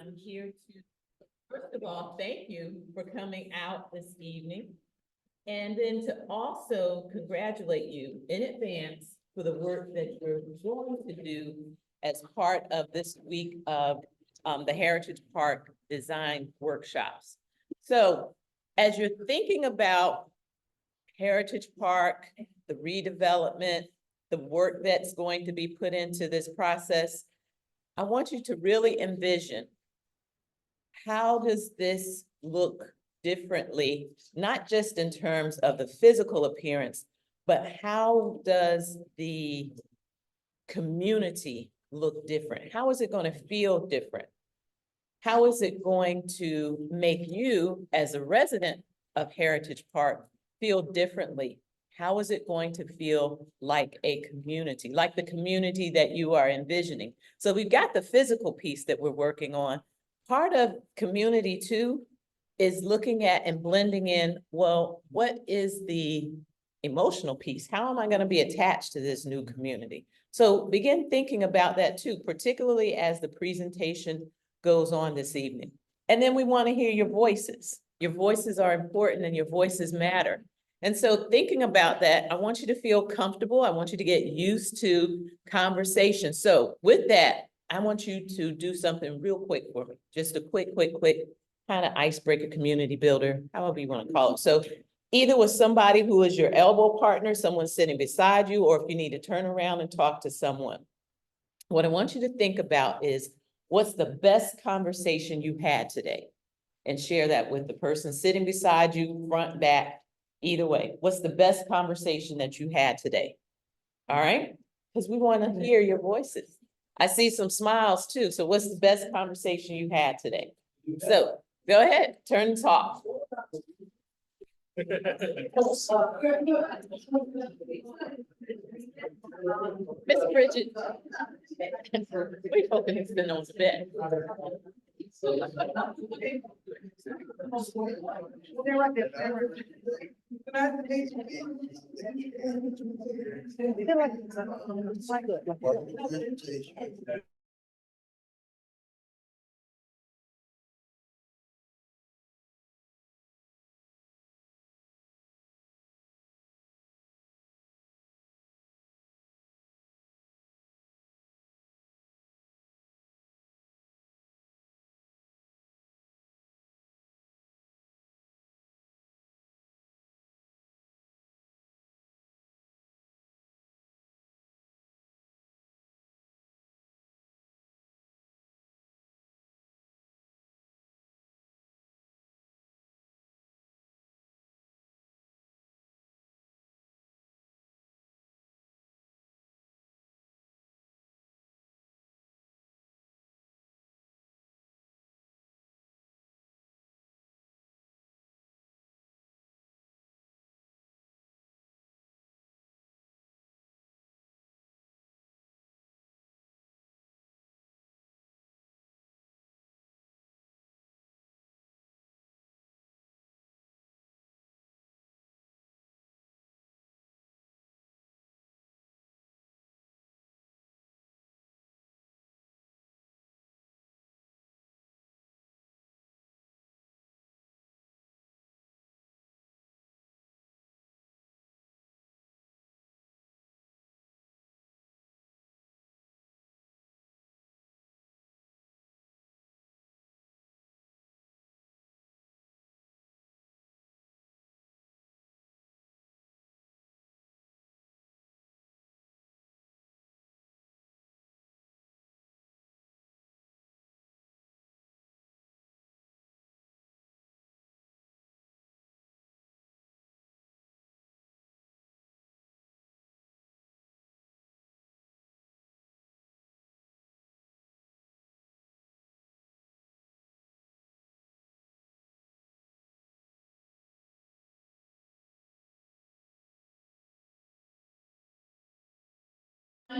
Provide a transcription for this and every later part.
I'm here to, first of all, thank you for coming out this evening. And then to also congratulate you in advance for the work that you're going to do as part of this week of the Heritage Park Design Workshops. So as you're thinking about Heritage Park, the redevelopment, the work that's going to be put into this process, I want you to really envision, how does this look differently, not just in terms of the physical appearance, but how does the community look different? How is it going to feel different? How is it going to make you, as a resident of Heritage Park, feel differently? How is it going to feel like a community, like the community that you are envisioning? So we've got the physical piece that we're working on. Part of community too is looking at and blending in, well, what is the emotional piece? How am I going to be attached to this new community? So begin thinking about that too, particularly as the presentation goes on this evening. And then we want to hear your voices. Your voices are important and your voices matter. And so thinking about that, I want you to feel comfortable. I want you to get used to conversation. So with that, I want you to do something real quick for me. Just a quick kind of icebreaker, community builder, however you want to call it. So either with somebody who is your elbow partner, someone sitting beside you, or if you need to turn around and talk to someone. What I want you to think about is, what's the best conversation you had today? And share that with the person sitting beside you, front, back, either way. What's the best conversation that you had today? All right, because we want to hear your voices. I see some smiles too. So what's the best conversation you had today? So go ahead, turn and talk. Miss Bridget. We hoping it's been on the bed.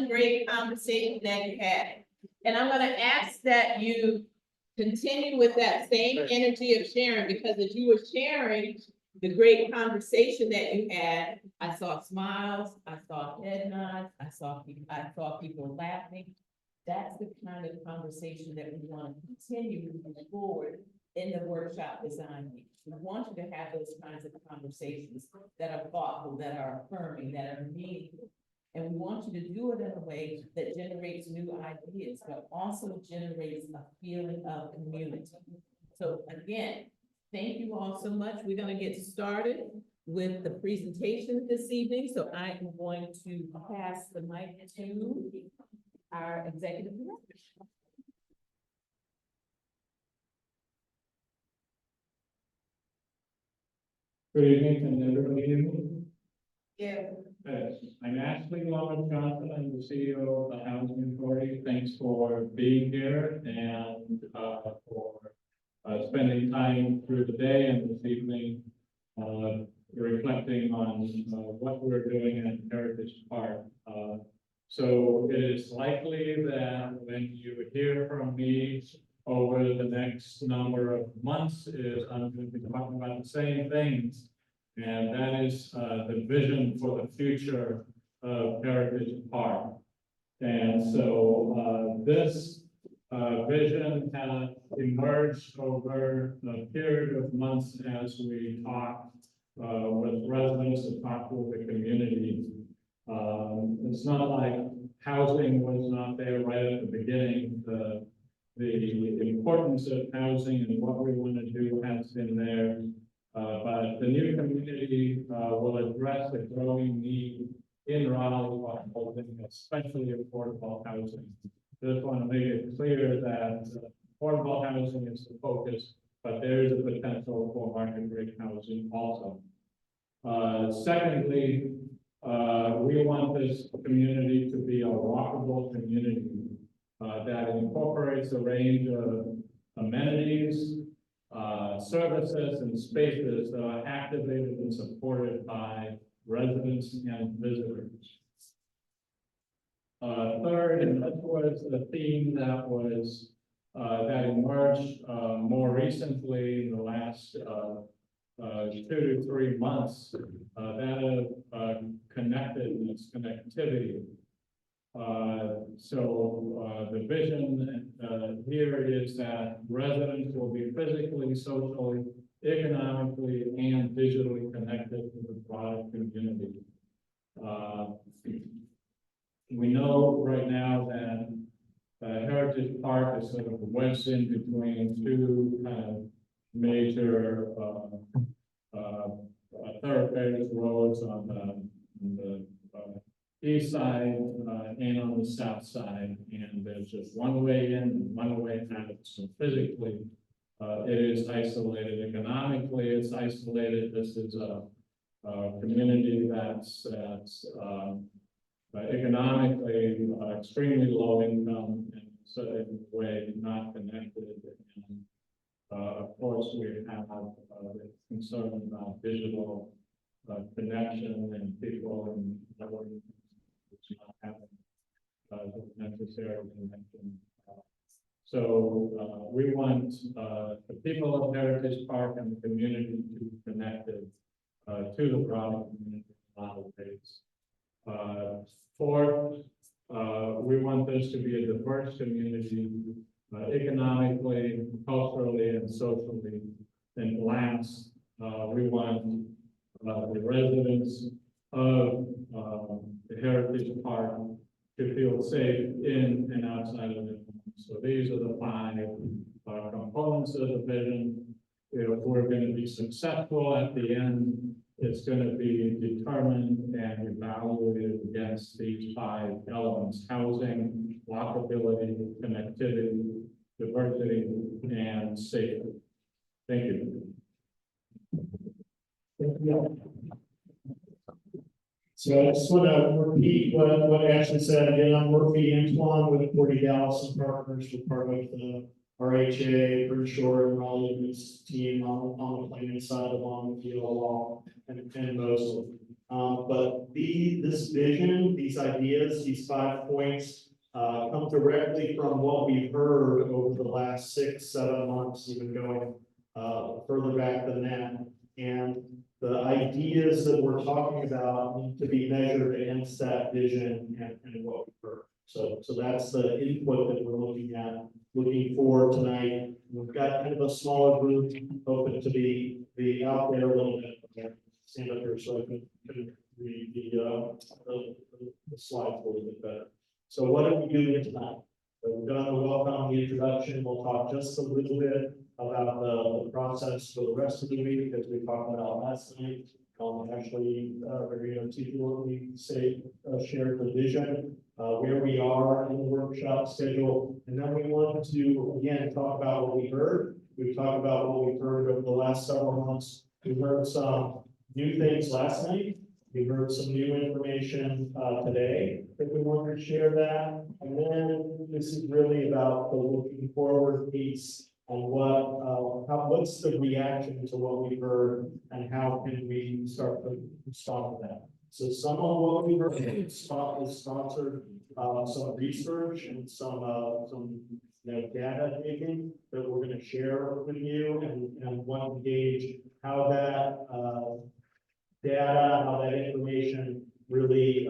Great conversation that you had. And I'm gonna ask that you continue with that same energy of sharing, because as you were sharing the great conversation that you had, I saw smiles, I saw head nods, I saw people laughing. that's the kind of conversation that we want to continue moving forward in the workshop design week. We want you to have those kinds of conversations that are thoughtful, that are affirming, that are meaningful. And we want you to do it in a way that generates new ideas, but also generates a feeling of community. So again, thank you all so much. We're gonna get started with the presentation this evening. So I am going to pass the mic to our executive director. Good evening, can everybody hear me? Yeah. Yes, I'm Ashley Lomas Johnson, I'm the CEO of the Housing Authority. Thanks for being here and for spending time through the day and this evening reflecting on what we're doing at Heritage Park. So it is likely that when you hear from me over the next number of months is I'm going to be talking about the same things. And that is the vision for the future of Heritage Park. And so this vision has emerged over a period of months as we talked with residents and talked with the community. It's not like housing was not there right at the beginning. The importance of housing and what we want to do has been there. But the new community will address the growing need in Raleigh for housing, especially affordable housing. Just want to make it clear that affordable housing is the focus, but there is a potential for market rate housing also. Secondly, we want this community to be a walkable community that incorporates a range of amenities, services and spaces that are activated and supported by residents and visitors. Third, and this was the theme that was that emerged more recently in the last 2 to 3 months, that of connectedness, connectivity. So the vision here is that residents will be physically, socially, economically, and digitally connected to the broader community. We know right now that Heritage Park is sort of wedged in between two kind of major thoroughfares, roads on the east side and on the south side, and there's just one way in and one way out. So physically, it is isolated. Economically, it's isolated. This is a community that's economically extremely low income and so in a way not connected. And of course, we have the concern about digital connection and people and networking. Not having the necessary connection. So we want the people of Heritage Park and the community to be connected to the broader community in a lot of ways. Fourth, we want this to be a diverse community economically, culturally, and socially. And last, we want the residents of the Heritage Park to feel safe in and outside of it. So these are the 5 components of the vision. If we're going to be successful at the end, it's going to be determined and evaluated against these 5 elements: housing, walkability, connectivity, diversity, and safety. Thank you. Thank you. So I just want to repeat what Ashley said. Again, I'm Murphy Antoine with 40 Dallas and Partners. We're part of the RHA, British Shore, and Raleigh team on the planning side, along with DLL and Mosley. But this vision, these ideas, these 5 points come directly from what we've heard over the last 6, 7 months, even going further back than that. And the ideas that we're talking about need to be measured against that vision and what we've heard. So that's the input that we're looking for tonight. We've got kind of a smaller group, hoping to be out there a little bit. Stand up here so I can read the slides a little bit better. So what are we doing tonight? So we've done the welcome, the introduction. We'll talk just a little bit about the process for the rest of the week, as we talked about last night. Actually, very articulately shared the vision, where we are in the workshop schedule. And then we want to, again, talk about what we heard. We've talked about what we've heard over the last several months. We heard some new things last night. We heard some new information today that we wanted to share that. And then this is really about the looking forward piece and what's the reaction to what we heard and how can we start to respond to that. So some of what we heard is sponsored some research and some data digging that we're going to share with you and want to gauge how that data, how that information really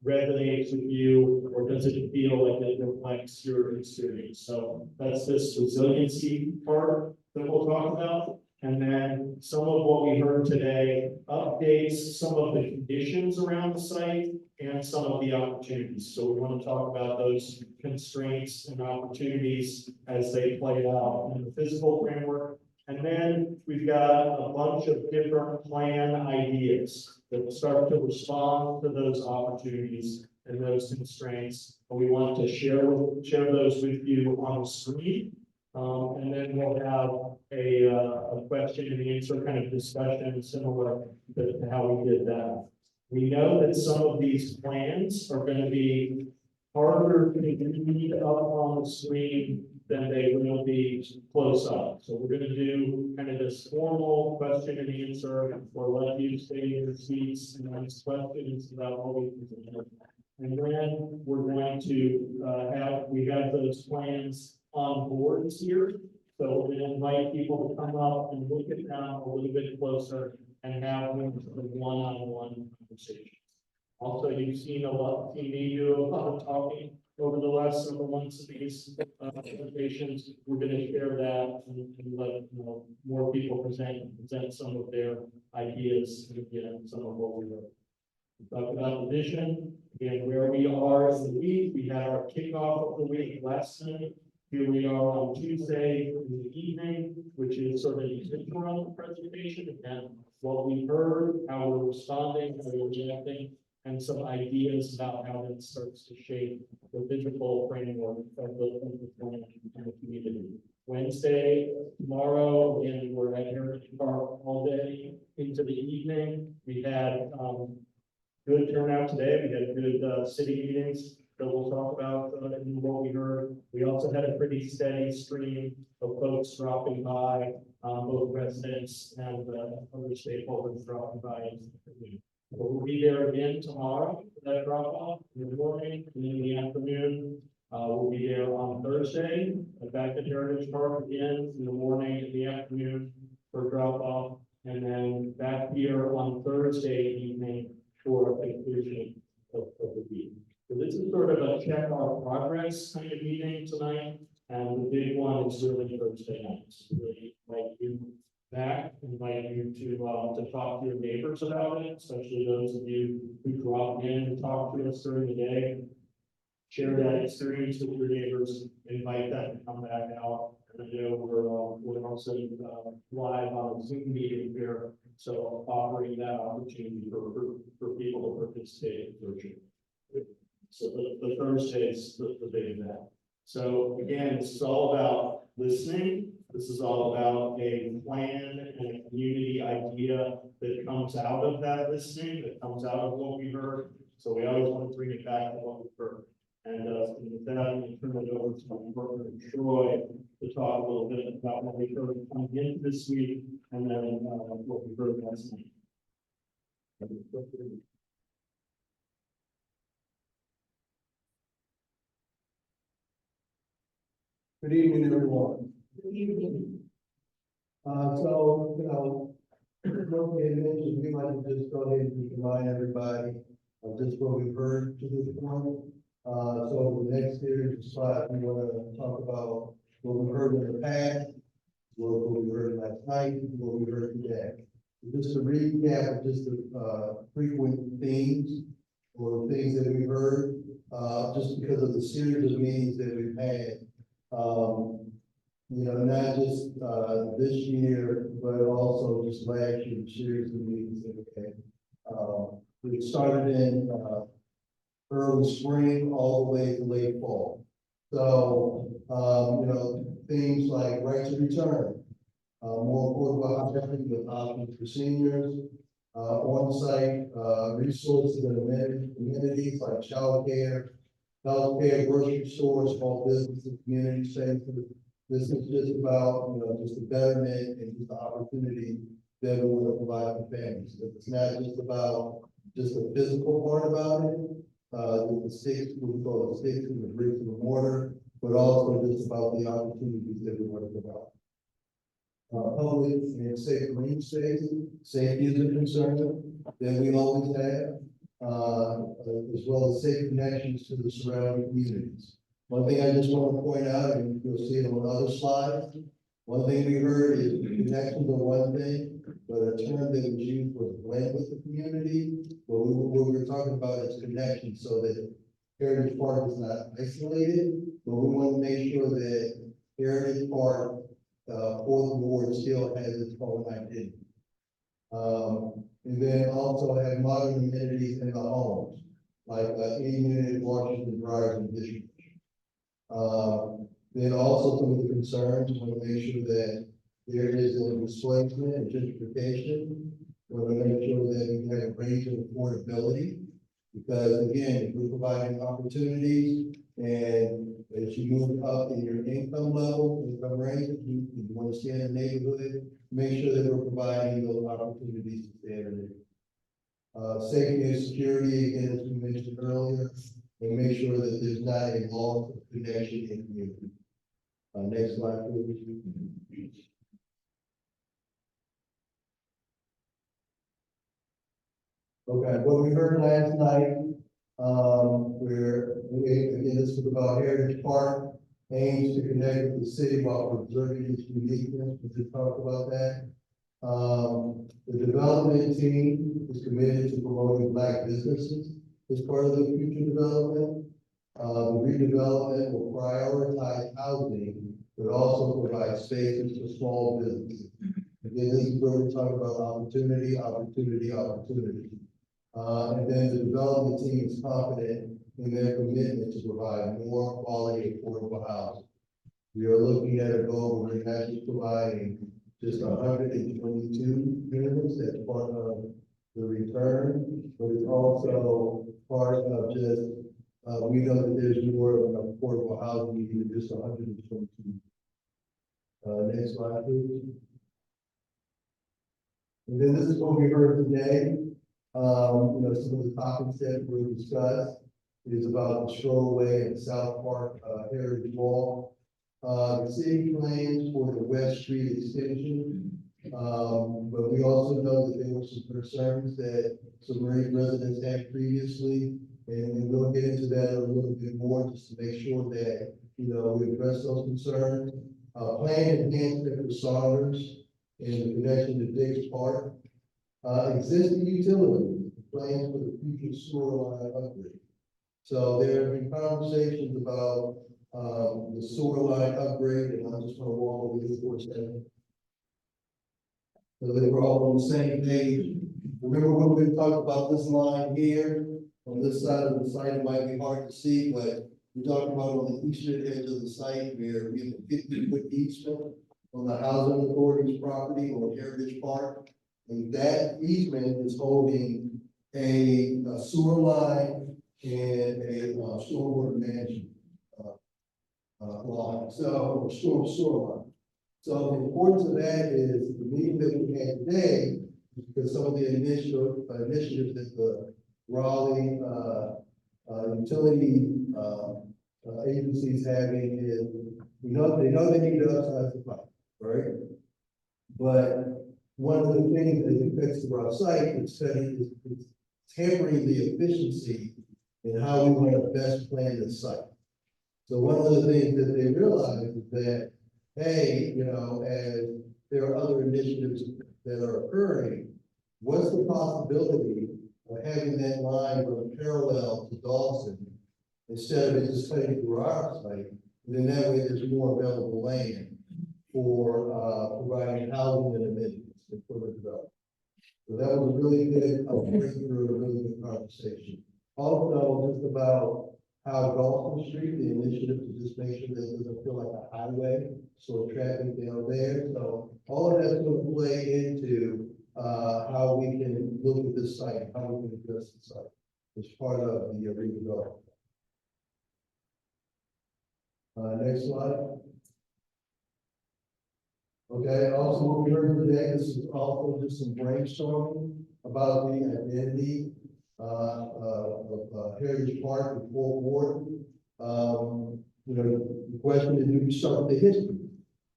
resonates with you, or does it feel like it reflects your experience? So that's this resiliency part that we'll talk about. And then some of what we heard today updates some of the conditions around the site and some of the opportunities. So we want to talk about those constraints and opportunities as they play out in the physical framework. And then we've got a bunch of different plan ideas that will start to respond to those opportunities and those constraints. And we want to share those with you on the screen. And then we'll have a question and answer kind of discussion similar to how we did that. We know that some of these plans are going to be harder to read up on the screen than they will be close up. So we're going to do kind of this formal question and answer, or let you stay in your seats and ask questions about what we presented. And then we're going to we have those plans on boards here. So we're going to invite people to come up and look at them a little bit closer and have one-on-one conversations. Also, you've seen me do a lot of talking over the last several months of these presentations. We're going to share that and let more people present some of their ideas and some of what we wrote. We talked about the vision and where we are in the week. We had our kickoff of the week last night. Here we are on Tuesday in the evening, which is sort of the interim presentation and what we heard, how we're responding, how we're reacting, and some ideas about how that starts to shape the physical framework of the plan and the community. Wednesday, tomorrow, again, we're at Heritage Park all day into the evening. We had good turnout today. We had good city meetings that we'll talk about in what we heard. We also had a pretty steady stream of folks dropping by, both residents and other stakeholders dropping by. We'll be there again tomorrow for that drop off in the morning and in the afternoon. We'll be there on Thursday back at Heritage Park again in the morning and the afternoon for drop off, and then back here on Thursday evening for a conclusion of the week. So this is sort of a check our progress kind of meeting tonight, and the big one is really Thursday night. So really invite you back, invite you to talk to your neighbors about it, especially those of you who dropped in and talked to us during the day. Share that experience with your neighbors, invite them to come back out. And I know we're also live on a Zoom meeting here, so offering that opportunity for people to participate virtually. So the Thursday is the big event. So again, this is all about listening. This is all about a plan and a community idea that comes out of that listening, that comes out of what we heard. So we always want to bring it back to what we heard. And with that, I'm going to turn it over to my partner Troy to talk a little bit about what we heard coming into this week and then what we heard last night. Good evening, everyone. Good evening. What we had mentioned, we might just go ahead and remind everybody of just what we've heard to this point. So the next series of slides, we want to talk about what we heard in the past, what we heard last night, what we heard today. Just to recap, just the frequent themes or things that we heard, just because of the series of meetings that we've had. You know, not just this year, but also just last year, the series of meetings that we had. We started in early spring all the way to late fall. So, you know, things like right to return, more affordable housing with options for seniors, on-site resources and amenities like childcare, healthcare, grocery stores, small businesses, community centers. This is just about, you know, just the betterment and just the opportunity that we want to provide for families. It's not just about just the physical part about it, the stakes, we call it stakes in the bricks and the mortar, but also just about the opportunities that we want to provide. Public and safe green space, safety is a concern that we always have, as well as safe connections to the surrounding communities. One thing I just want to point out, and you'll see it on other slides, one thing we heard is connections are one thing, but a term that was used was blend with the community. What we were talking about is connection, so that Heritage Park is not isolated, but we want to make sure that Heritage Park for the board still has its own identity. And then also have modern amenities in the homes, like in-unit washers and dryers and dishwashers. Then also some of the concerns, we want to make sure that there is a displacement and gentrification. We want to make sure that we have a range of affordability, because again, if we're providing opportunities and as you move up in your income level, income range, you want to stay in the neighborhood, make sure that we're providing those opportunities to stay in there. Safety and security, again, as we mentioned earlier, and make sure that there's not a loss of connection in community. Next slide, please. Okay, what we heard last night, again, this was about Heritage Park, aims to connect with the city while preserving its uniqueness. We just talked about that. The development team is committed to promoting Black businesses as part of the future development. The redevelopment will prioritize housing, but also provide spaces for small businesses. Again, this is where we talk about opportunity, opportunity, opportunity. And then the development team is confident in their commitment to provide more quality, affordable housing. We are looking at a goal where we're not just providing just 122 units as part of the return, but it's also part of just, we know that there's more of an affordable housing than just 122. Next slide, please. And then this is what we heard today. You know, some of the topics that were discussed is about the strollway and South Park Heritage Wall. The city plans for the West Street extension, but we also know that there were some concerns that some residents had previously, and we'll get into that a little bit more just to make sure that, you know, we address those concerns. Plan enhancement for Saunders in the connection to Diggs Park. Existing utilities, plans for the future sewer line upgrade. So there have been conversations about the sewer line upgrade, and I'm just going to walk over this for a second. So they were all on the same page. Remember when we talked about this line here, on this side of the site, it might be hard to see, but we're talking about on the eastern edge of the site where we have a 50-foot easement on the housing authority's property on Heritage Park. And that easement is holding a sewer line and a stormwater management line, so sewer line. So the importance of that is the meeting that we had today, because some of the initiatives that the Raleigh utility agencies having is, they know they need to upsize the pipe, right? But one of the things that affects the raw site is tampering the efficiency and how we want to best plan the site. So one of the things that they realized is that, hey, you know, as there are other initiatives that are occurring, what's the possibility of having that line run parallel to Dawson instead of it just cutting through our site? And then that way there's more available land for, providing housing and amenities for the development. So that was a really good, breakthrough, a really good conversation. Also, just about how Dawson Street, the initiative to just make sure that it doesn't feel like a highway, so traffic down there. So all of that's going to play into how we can look at this site, how we can address the site as part of the redevelopment. Next slide. Okay, also what we heard today, this is also just some brainstorming about the identity of Heritage Park and Fort Ward. You know, the question is, do we start with the history?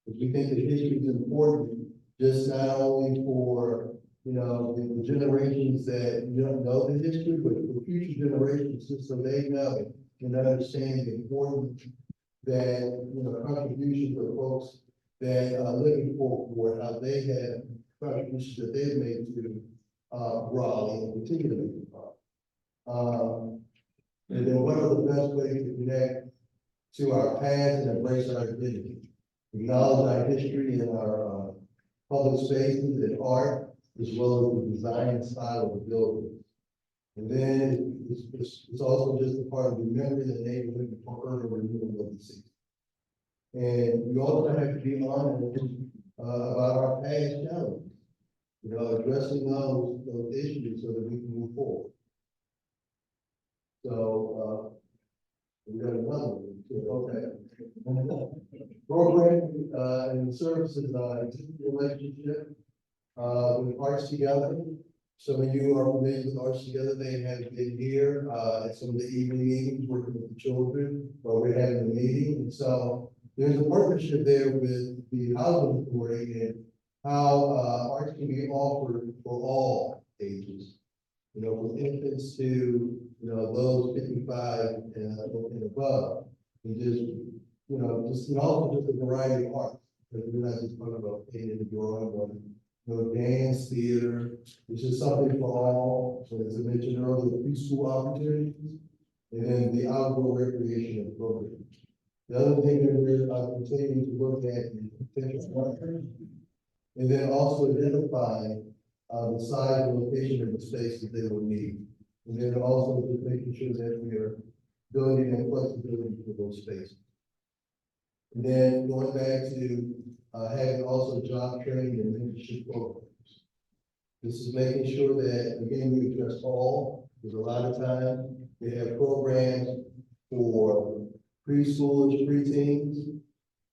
Because we think that history is important, just not only for, you know, the generations that you don't know the history, but for future generations, just so they know and understand the importance that, you know, contributions of folks that are living for how they have contributions that they've made to Raleigh and continue to make Raleigh. And then what are the best ways to connect to our past and embrace our identity, acknowledge our history and our public spaces and art, as well as the design style of the building. And then it's also just a part of remembering the neighborhood for urban renewal of the city. And we also have to be honest about our past challenges, you know, addressing those issues so that we can move forward. So we got another one too. Okay. Program and services relationship with Arts Together. Some of you are familiar with Arts Together. They have been here at some of the evening meetings working with the children while we're having the meeting. And so there's a partnership there with the housing authority and how arts can be offered for all ages. You know, from infants to, you know, those 55 and above. And just, you know, and also just a variety of arts. Because we're not just talking about painting and drawing, but, you know, dance, theater, which is something for all. So as I mentioned earlier, preschool opportunities, and then the outdoor recreation and programs. The other thing that we're continuing to look at is potential structures, and then also identifying the size and location of the space that they will need. And then also just making sure that we are building and flexibility for those spaces. And then going back to having also job training and mentorship programs. This is making sure that, again, we address all, because a lot of times they have programs for preschoolers, preteens,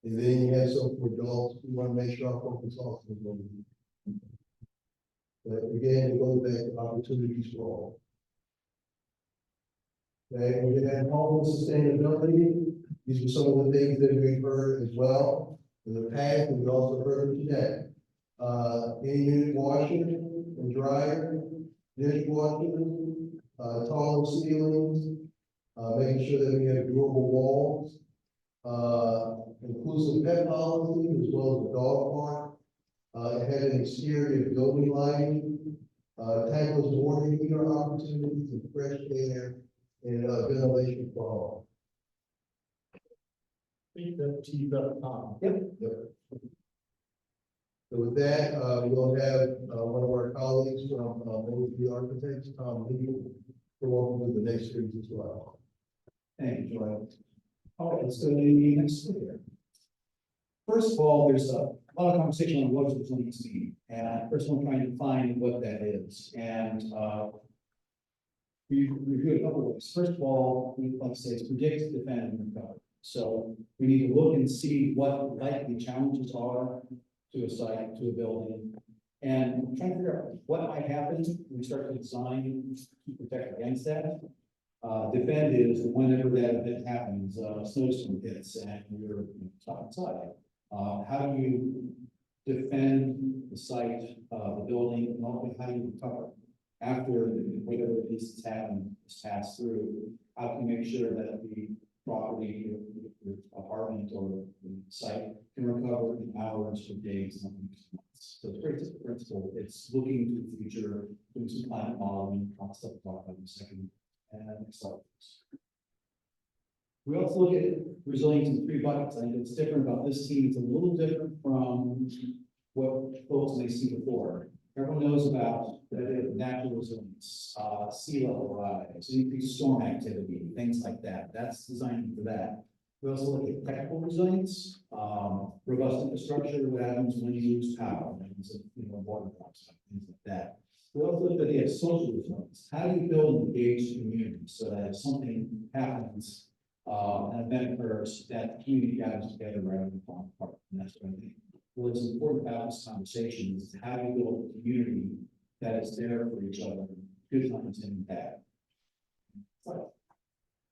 and then you have some for adults. We want to make sure our focus also is on them. But again, it goes back to opportunities for all. Okay, we have home sustainability. These are some of the things that we've heard as well in the past, and we also heard them today. In-unit washer and dryer, dishwasher, taller ceilings, making sure that we have durable walls, inclusive pet policy, as well as the dog park, having exterior building lighting, tankless water heater opportunities, and fresh air and ventilation for all. Yep. So with that, we'll have one of our colleagues from OSB Architects, Tom Lee, go on with the next series as well. Thank you, Joel. All right, let's go to the next slide. First of all, there's a lot of conversation on what is needs to be, and first one trying to define what that is. And we review a couple of ways. First of all, we like to say it's predict, defend, and recover. So we need to look and see what likely challenges are to a site, to a building, and try to figure out what might happen when we start to design to protect against that. Defend is whenever that event happens, snowstorm hits and you're stuck inside. How do you defend the site, the building, and also how do you recover? after whatever it is that's happened is passed through, how can you make sure that the property, your apartment or the site can recover in hours or days, not weeks, months. So it's very different principle. It's looking to the future, doing some climate modeling, stuff talk about in a second, and next slide. We also look at resilience in three buckets. I think what's different about this team, it's a little different from what folks may see before. Everyone knows about the natural resilience, sea level rise, increased storm activity, things like that. That's designed for that. We also look at technical resilience, robust infrastructure, what happens when you lose power, water drops, things like that. We also look at the social resilience. How do you build engaged communities so that if something happens, an event occurs, that the community gathers together rather than falling apart? And that's what I think. What's important about this conversation is how do you build a community that is there for each other, good times and bad.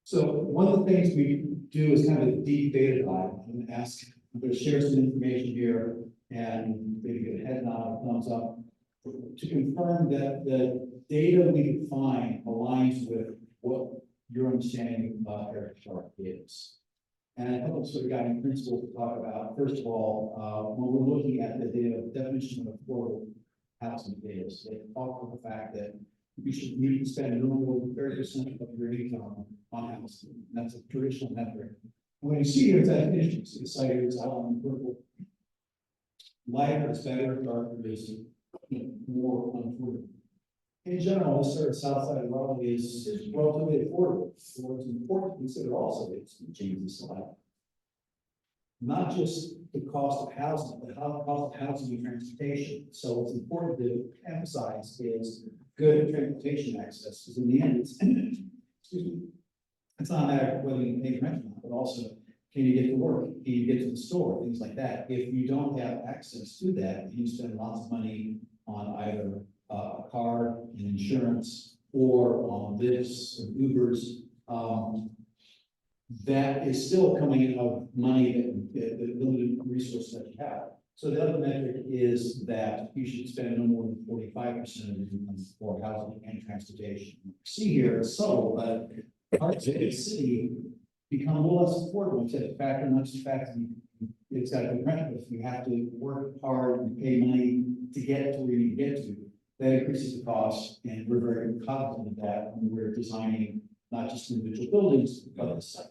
So one of the things we do is kind of a deep data dive. I'm going to ask, I'm going to share some information here and maybe get a head nod, thumbs up, to confirm that the data we define aligns with what your understanding of Heritage Park is. And a couple of sort of guiding principles to talk about. First of all, when we're looking at the data, definition of affordable housing is, they talk about the fact that you can spend no more than 30% of your income on housing. That's a traditional metric. And when you see your definition, the site is out on purple. Lighter is better, darker is more unaffordable. In general, this sort of south side of Raleigh is relatively affordable. So what's important to consider also is change this slide. Not just the cost of housing, but how the cost of housing and transportation. So what's important to emphasize is good transportation access, because in the end, it's excuse me, it's not a matter of whether you can pay rent or not, but also can you get to work, can you get to the store, things like that. If you don't have access to that, you spend lots of money on either a car and insurance or on Lyfts and Ubers. That is still coming out of money that the limited resources that you have. So the other metric is that you should spend no more than 45% of your income for housing and transportation. See here, it's subtle, but parts of the city become a little less affordable. It's a factor, not just the fact that it's got to be rent, but if you have to work hard and pay money to get to where you need to get to, that increases the cost, and we're very cognizant of that when we're designing not just individual buildings, but the site.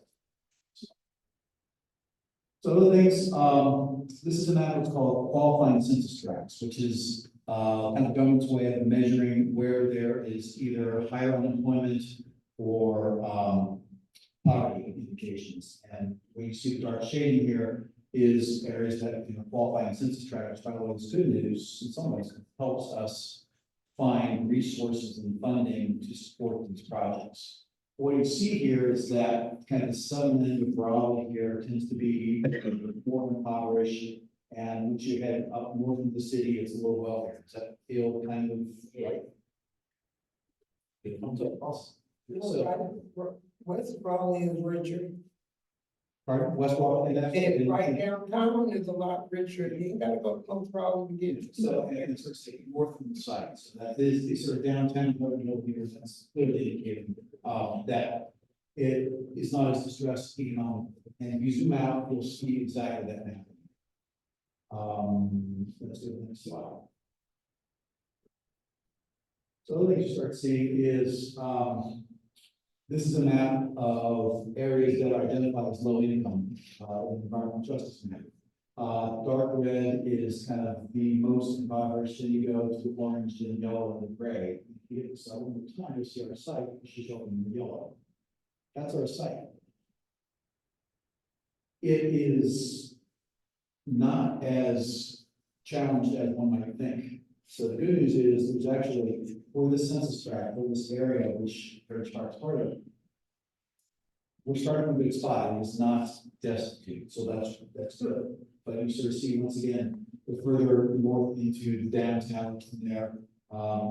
So other things, this is a map that's called qualifying census tracts, which is kind of government's way of measuring where there is either higher unemployment or poverty indications. And what you see the dark shading here is areas that qualifying census tracts. By the way, it's good news in some ways. It helps us find resources and funding to support these projects. What you see here is that kind of the southern end of Raleigh here tends to be more impoverished, and once you head up north of the city, it's a little wealthier. Does that feel kind of like? It comes up awesome. So, West Raleigh is richer. pardon, West Raleigh, that's And right downtown is a lot richer. You ain't gotta go to North Raleigh to get it. so, and it's sort of sitting north from the site, so that is the sort of downtown Hill here, that's clearly indicating that it is not as distressed economically. And if you zoom out, you'll see exactly that happening. Let's do the next slide. So the other thing you start seeing is this is a map of areas that are identified as low income in environmental justice map. Dark red is kind of the most impoverished, then you go to orange and yellow and gray. So over time, you'll see our site, which is shown in yellow. That's our site. It is not as challenged as one might think. So the good news is there's actually, for this census tract, for this area, which Heritage Park's part of, we're starting from a good spot, and it's not destitute, so that's good. But you sort of see, once again, the further north into the downtown from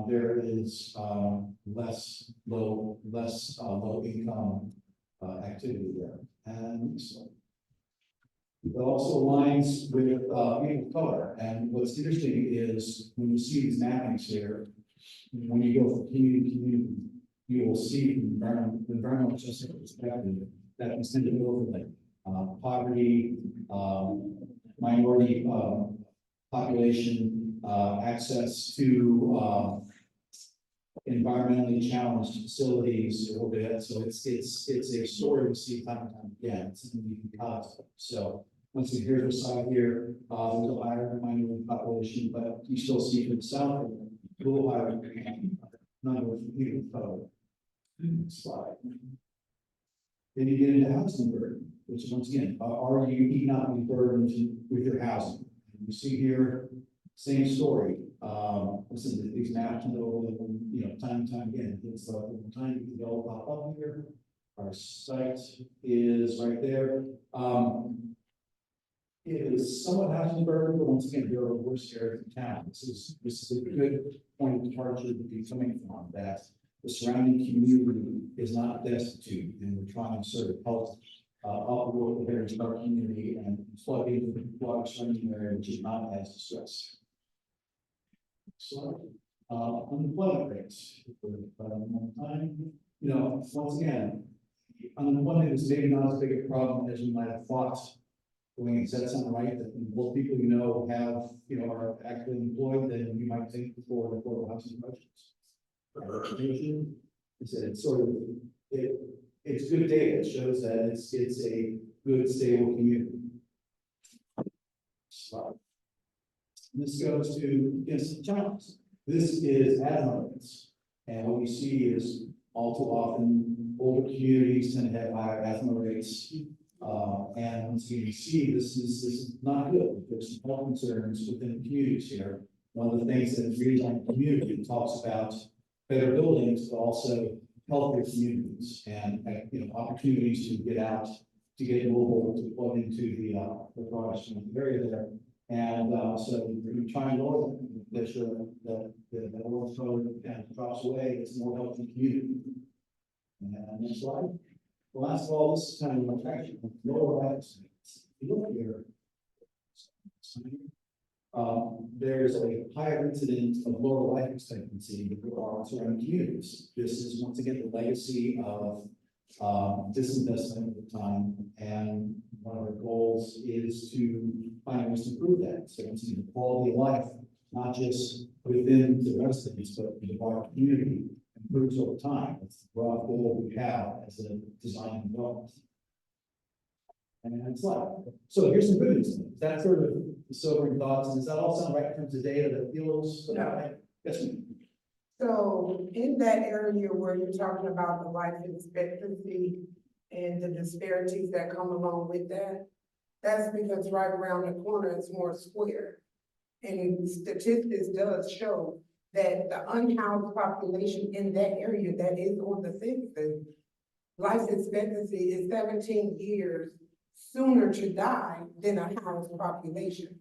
there is less low income activity there. And so it also aligns with people of color. And what's interesting is when you see these mappings here, When you go from community to community, you will see from the environmental justice perspective that can tend to overlay, poverty, minority, population, access to, environmentally challenged facilities a little bit. So it's a story we see time and time again. It's something you can cause. So once you hear the side here, there's a higher minority population, but you still see to the south, a little higher number of people. Slide. Then you get into housing burden, which once again, are you economically burdened with your housing? You see here, same story. Listen, these maps over time and time again. It's time you go pop up here. Our site is right there. It is somewhat housing burden, but once again, there are worse areas of town. This is a good point of departure to be coming from, that the surrounding community is not destitute, and we're trying to sort of help uproot the very dark community and plug into the broader surrounding area, which is not as distressed. So, unemployment rates, time, once again, unemployment is maybe not as big a problem as you might have thought. Does that sound right? That more people have, are actually employed than you might think before the affordable housing budgets. It's sort of, it's good data. It shows that it's a good, stable community. So, this goes to some challenges. This is asthma rates. And what we see is all too often older communities tend to have higher asthma rates. And once you see this is not good. There's some health concerns within the communities here. One of the things that is redesign community talks about better buildings, but also healthier communities and opportunities to get out, to get mobile, to plug into the products in the area there. And so we're trying to lower the overflow kind of drops away. It's a more healthy community. And next slide. Well, last of all, this is kind of an attraction. Lower right. You look here. There's a higher incidence of lower life expectancy in our surrounding communities. This is once again the legacy of disinvestment at the time, and one of our goals is to find ways to improve that. So once again, the quality of life, not just within the residents, but in our community, improves over time. That's the broad goal we have as a design and development. And next slide. So here's some good news. That's sort of the sobering thoughts. And does that all sound right in terms of data that feels? No. Yes, ma'am. So in that area where you're talking about the life expectancy and the disparities that come along with that, that's because right around the corner is more square. And statistics does show that the unhoused population in that area that is on the census, life expectancy is 17 years sooner to die than a housed population.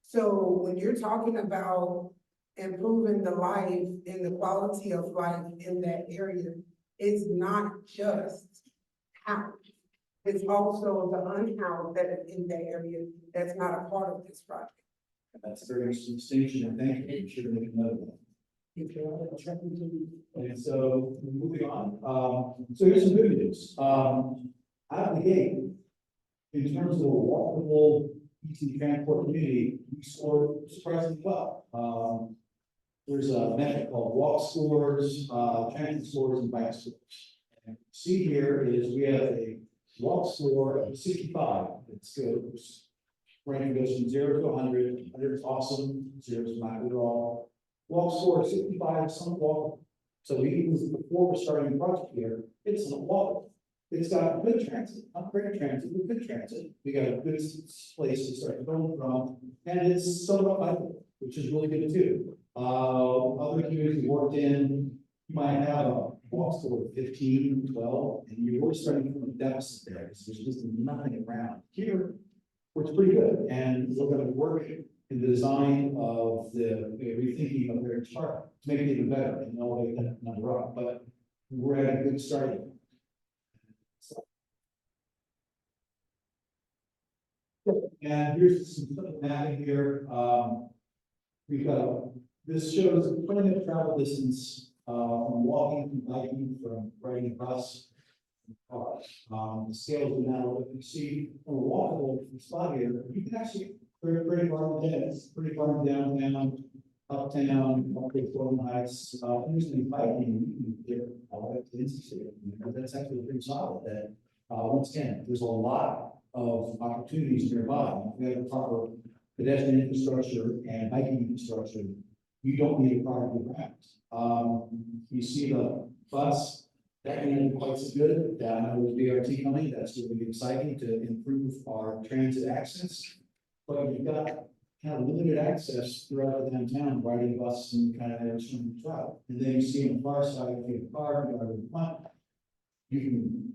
So when you're talking about improving the life and the quality of life in that area, it's not just house. It's also the unhoused that is in that area that's not a part of this project. That's a very interesting distinction, and thank you for sure making note of that. And so moving on, so here's some good news. Out of the gate, in terms of a walkable, easy transport community, we scored surprisingly well. There's a metric called walk scores, transit scores, and bike scores. And see here is we have a walk score of 65. It's good. Ranking goes from 0 to 100. 100 is awesome. 0 is not good at all. Walk score 65, some walk. So even before we're starting the project here, it's not walk. It's got good transit, not great transit, but good transit. We got a good place to start going from, and it's somewhat bikeable, which is really good too. Other communities we worked in, you might have a walk score of 15, 12, and you're really starting from a deficit there because there's just nothing around. Here, it's pretty good, and we're going to work in the design of the rethinking of their chart to make it even better and elevate that number up. But we're at a good starting point. And here's some mapping here. We've got This shows plenty of travel distance, from walking, from biking, from riding a bus. Cars. The scales are now, if you see a walkable spot here, you can actually, pretty far down, it's pretty far downtown, uptown, up to Florida Heights, usually biking, you can get all that to Institute. That's actually pretty solid that, once again, there's a lot of opportunities nearby. If we have the proper pedestrian infrastructure and biking infrastructure, you don't need a car to get around. You see the bus, that can be quite so good, with BRT coming, that's going to be exciting to improve our transit access. But you've got kind of limited access throughout the downtown, riding bus and kind of there's some travel. And then you see on the far side, if you have a car, you have a front, you can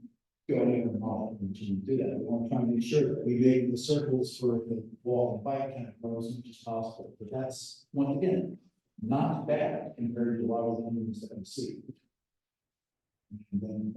go anywhere in all and you do that. We want to try and make sure that we make the circles for the walk and bike kind of grow as much as possible. But that's, once again, not bad compared to a lot of the things that we see. And then,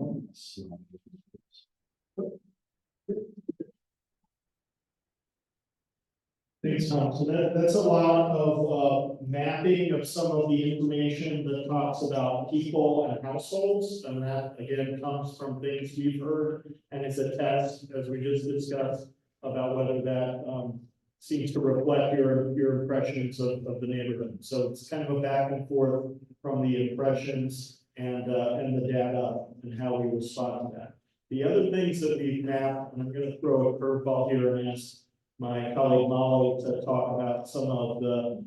Thanks, Tom. So that's a lot of, mapping of some of the information that talks about people and households. And that, again, comes from things we've heard, and it's a test, as we just discussed, about whether that, seems to reflect your impressions of the neighborhood. So it's kind of a back and forth from the impressions and the data and how we respond to that. The other things that we've mapped, and I'm going to throw a curveball here and ask my colleague Molly to talk about some of the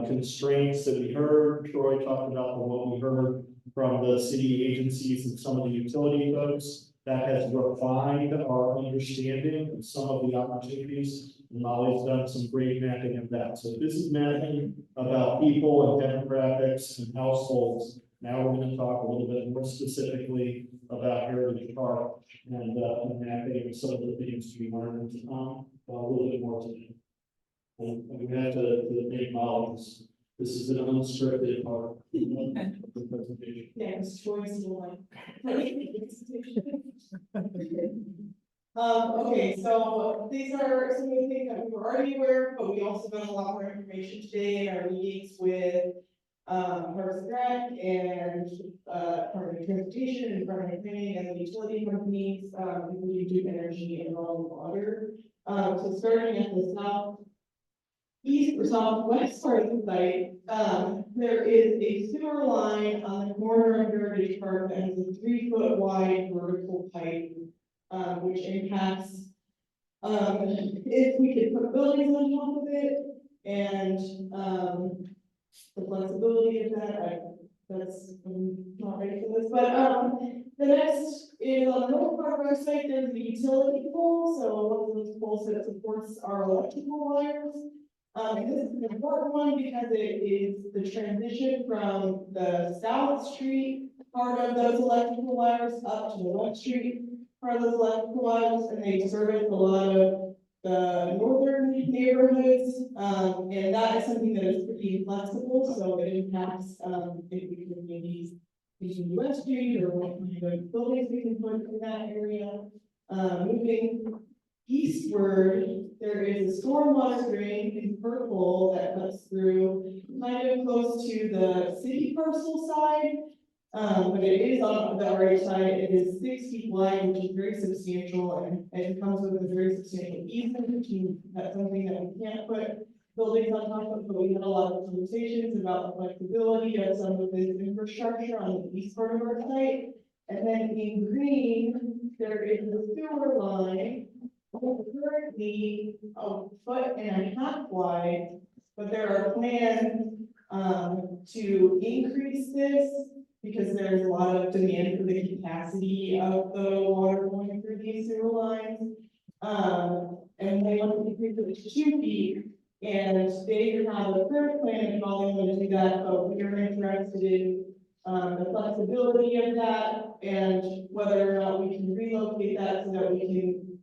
constraints that we heard. Troy talked about what we heard from the city agencies and some of the utility folks. That has refined our understanding of some of the opportunities. And Molly's done some great mapping of that. So this is mapping about people and demographics and households. Now we're going to talk a little bit more specifically about Heritage Park and mapping of some of the things we learned a little bit more today. And we have to make models. This is an unscripted part of the presentation. Yes, choice one. Okay, so these are some of the things that we were already aware of, but we also got a lot more information today in our meetings with Parks and Rec and Department of Transportation and Department of Planning and the utility companies, including Duke Energy and Rolling Water. So starting at the southeast or southwest part of the site, there is a sewer line on the corner of Heritage Park that has a 3-foot wide vertical pipe, which impacts if we could put buildings on top of it and the flexibility of that. I'm not ready for this, but the next is on the north part of our site, there's the utility pole. So one of those poles that supports our electrical wires. This is an important one because it is the transition from the South Street part of those electrical wires up to the West Street part of those electrical wires, and they service a lot of the northern neighborhoods, and that is something that is pretty flexible, so it impacts if we can maybe using West Street or what kind of buildings we can put in that area. Moving eastward, there is a stormwater drain in purple that cuts through kind of close to the city parcel side. But it is on the right side. It is 6 feet wide, which is very substantial, and it comes with a very substantial easement, which means that's something that we can't put buildings on top of, but we had a lot of conversations about the flexibility of some of this infrastructure on the east part of our site. And then in green, there is the sewer line, currently 1.5 feet wide, but there are plans to increase this because there's a lot of demand for the capacity of the water going through these sewer lines. And they want to increase it to 2 feet. And they have a current plan and how they want to do that, but we are interested in the flexibility of that and whether or not we can relocate that so that we can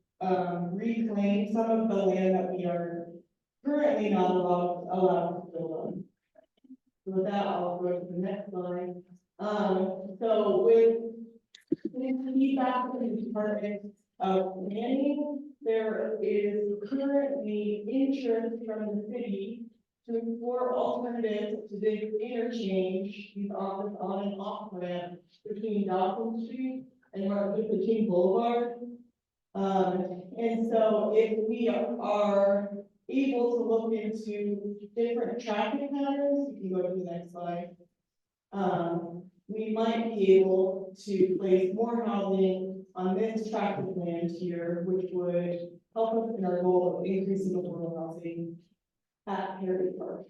reclaim some of the land that we are currently not allowed to build on. So with that, I'll go to the next slide. So with feedback from the Department of Planning, there is currently insurance from the city to explore alternatives to the interchange, these on and off ramp between Dawson Street and Martin Luther King Boulevard. And so if we are able to look into different traffic patterns, you can go to the next slide. We might be able to place more housing on this traffic land here, which would help us in our goal of increasing affordable housing at Heritage Park.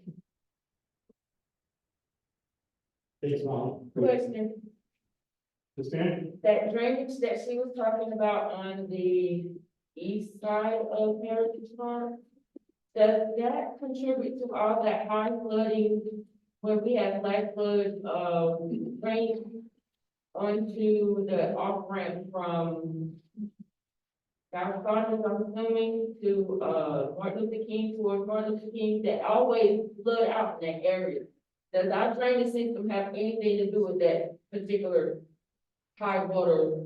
Thanks, Mom. Question, Ms. Mann? that drainage that she was talking about on the east side of Heritage Park, does that contribute to all that high flooding where we have flash flood, rain onto the off ramp from South Gardens, I'm assuming, to, Martin Luther King, towards Martin Luther King, that always flood out in that area? Does our drainage system have anything to do with that particular high water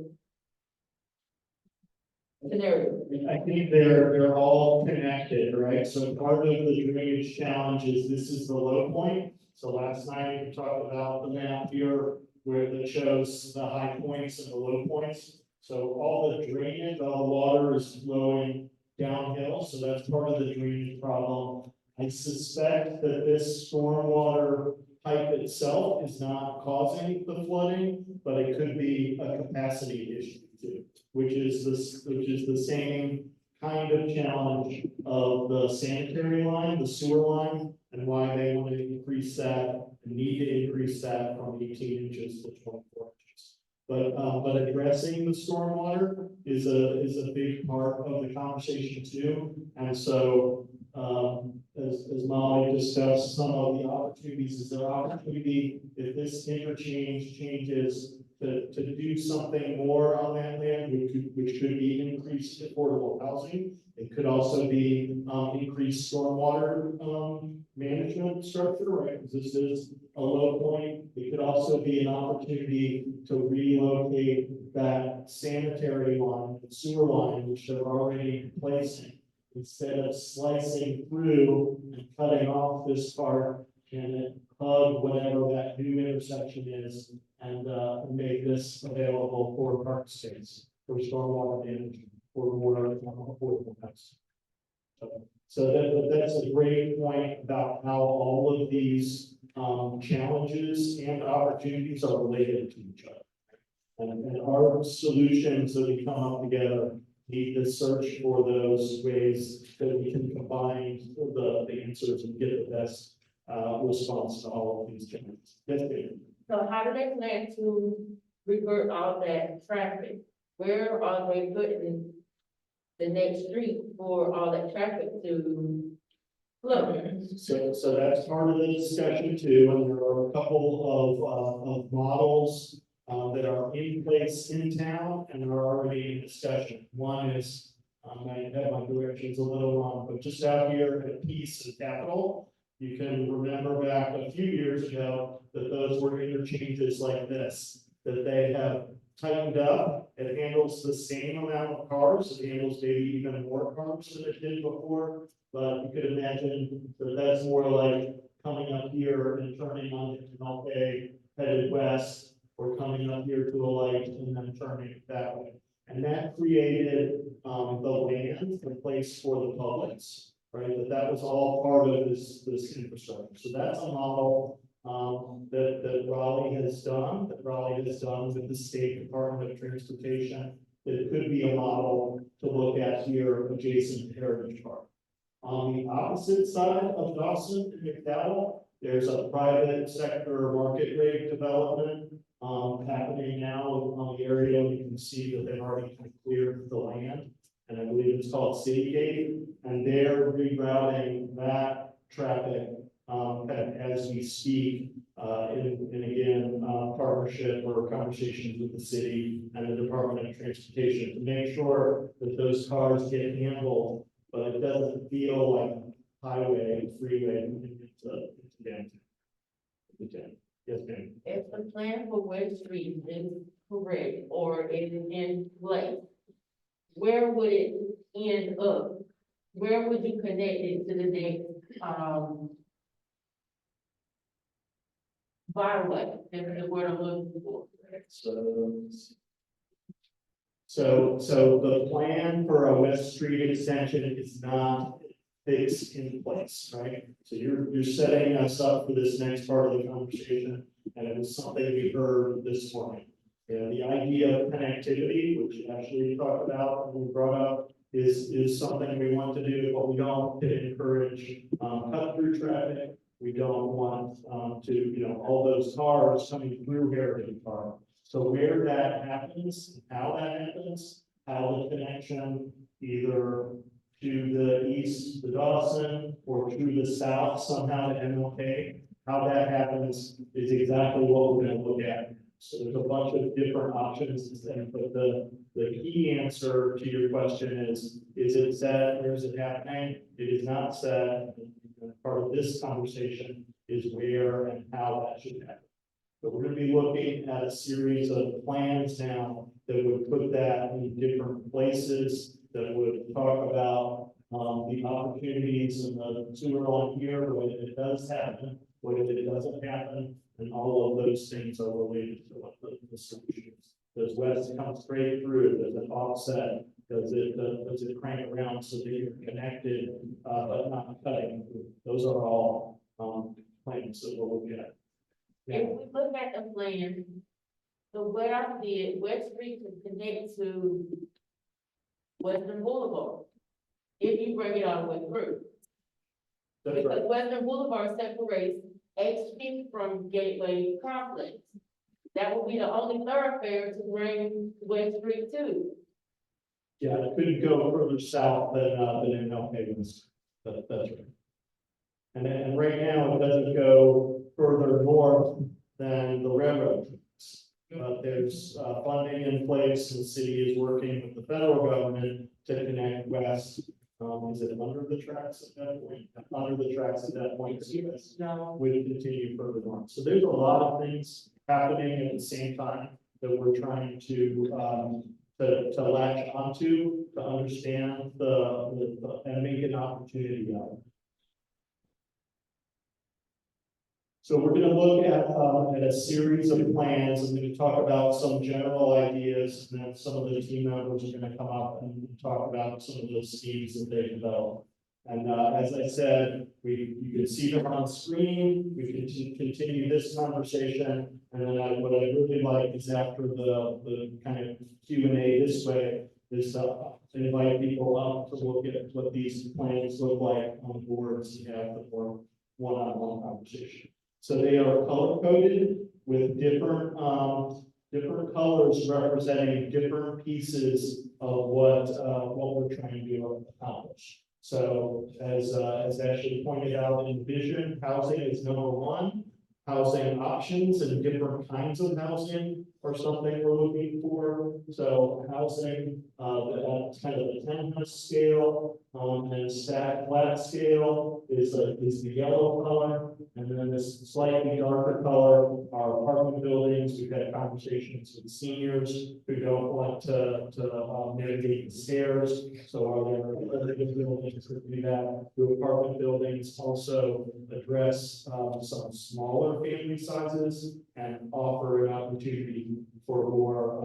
scenario? I think they're all connected, right? So part of the drainage challenge is this is the low point. So last night we talked about the map here where that shows the high points and the low points. So all the drainage, all the water is flowing downhill, so that's part of the drainage problem. I suspect that this stormwater pipe itself is not causing the flooding, but it could be a capacity issue too, which is the same kind of challenge of the sanitary line, the sewer line, and why they want to increase that, and need to increase that from 18 inches to 24 inches. But addressing the stormwater is a big part of the conversation too. And so, as Molly discussed, some of the opportunities, is there opportunity if this interchange changes to do something more on that land, which could be increased affordable housing. It could also be increased stormwater management structure, right? Because this is a low point. It could also be an opportunity to relocate that sanitary line, the sewer line, which they're already replacing, instead of slicing through and cutting off this part and then hug whatever that new intersection is and make this available for park space, for stormwater management, for more affordable housing. So that's a great point about how all of these challenges and opportunities are related to each other. And our solutions that we come up together need to search for those ways that we can combine the answers and get the best response to all of these challenges. Yes, David? So how do they plan to revert all that traffic? Where are they putting the next street for all that traffic to flow? So that's part of the discussion too, and there are a couple of models that are in place in town and are already in discussion. One is, I have my directions a little wrong, but just out here at Peace and Capitol, you can remember back a few years ago that those were interchanges like this, that they have tightened up. It handles the same amount of cars, it handles maybe even more cars than it did before. But you could imagine that that's more like coming up here and turning on to Canal headed west, or coming up here to a light and then turning that way. And that created the land, the place for the publics, right? That was all part of this infrastructure. So that's a model that Raleigh has done, with the State Department of Transportation. That could be a model to look at here adjacent to Heritage Park. On the opposite side of Dawson and McDowell, there's a private sector market rate development happening now on the area. You can see that they've already kind of cleared the land, and I believe it's called Citygate, and they're rerouting that traffic kind of as we speak, in again, partnership or conversations with the city and the Department of Transportation to make sure that those cars get handled, but it doesn't feel like highway, freeway into downtown. Yes, ma'am. If the plan for West Street is correct or is in place, where would it end up? Where would you connect it to the next, byway, is the word I'm looking for. So the plan for a West Street extension is not fixed in place, right? So you're setting us up for this next part of the conversation, and it was something we heard this morning. The idea of connectivity, which actually we talked about and we brought up, is something we want to do, but we don't encourage, cut through traffic. We don't want, all those cars coming through Heritage Park. So where that happens, how that happens, how the connection either to the east, the Dawson, or to the south, somehow to MLK, how that happens is exactly what we're gonna look at. So there's a bunch of different options, but the key answer to your question is it set, where is it happening? It is not set. Part of this conversation is where and how that should happen. But we're gonna be looking at a series of plans now that would put that in different places, that would talk about the opportunities and the sewer on here, when it does happen, when it doesn't happen, and all of those things are related to what the solutions. Does west come straight through? Does it offset? Does it crank around so that you're connected, but not cutting? Those are all plans that we'll look at. If we look at the plan, the way I see it, West Street can connect to Western Boulevard. If you bring it all the way through. That's Because right. Western Boulevard separates HP from Gateway Complex. That will be the only thoroughfare to bring West Street to. Yeah, it couldn't go further south than MLK was. That's right. And right now, it doesn't go further north than the railroad tracks. But there's funding in place, and the city is working with the federal government to connect west. Is it under the tracks at that point? Under the tracks at that point, yes, No. would continue further north. So there's a lot of things happening at the same time that we're trying to latch onto, to understand and make an opportunity out of it. So we're gonna look at a series of plans. I'm gonna talk about some general ideas, and then some of the team members are gonna come up and talk about some of those schemes that they developed. And as I said, you can see them on screen. We can continue this conversation, and then what I really like is after the kind of Q&A this way, is invite people up to look at what these plans look like on boards and have the more one-on-one conversation. So they are color coded with different colors representing different pieces of what we're trying to accomplish. So as Ashley pointed out in vision, housing is number one. Housing options and different kinds of housing are something we're looking for. So housing, that's kind of the townhouse scale, and stack flat scale is the yellow color. And then this slightly darker color are apartment buildings. We've had conversations with seniors who don't want to navigate the stairs. So are there other buildings that do that? Do apartment buildings also address some smaller family sizes and offer an opportunity for more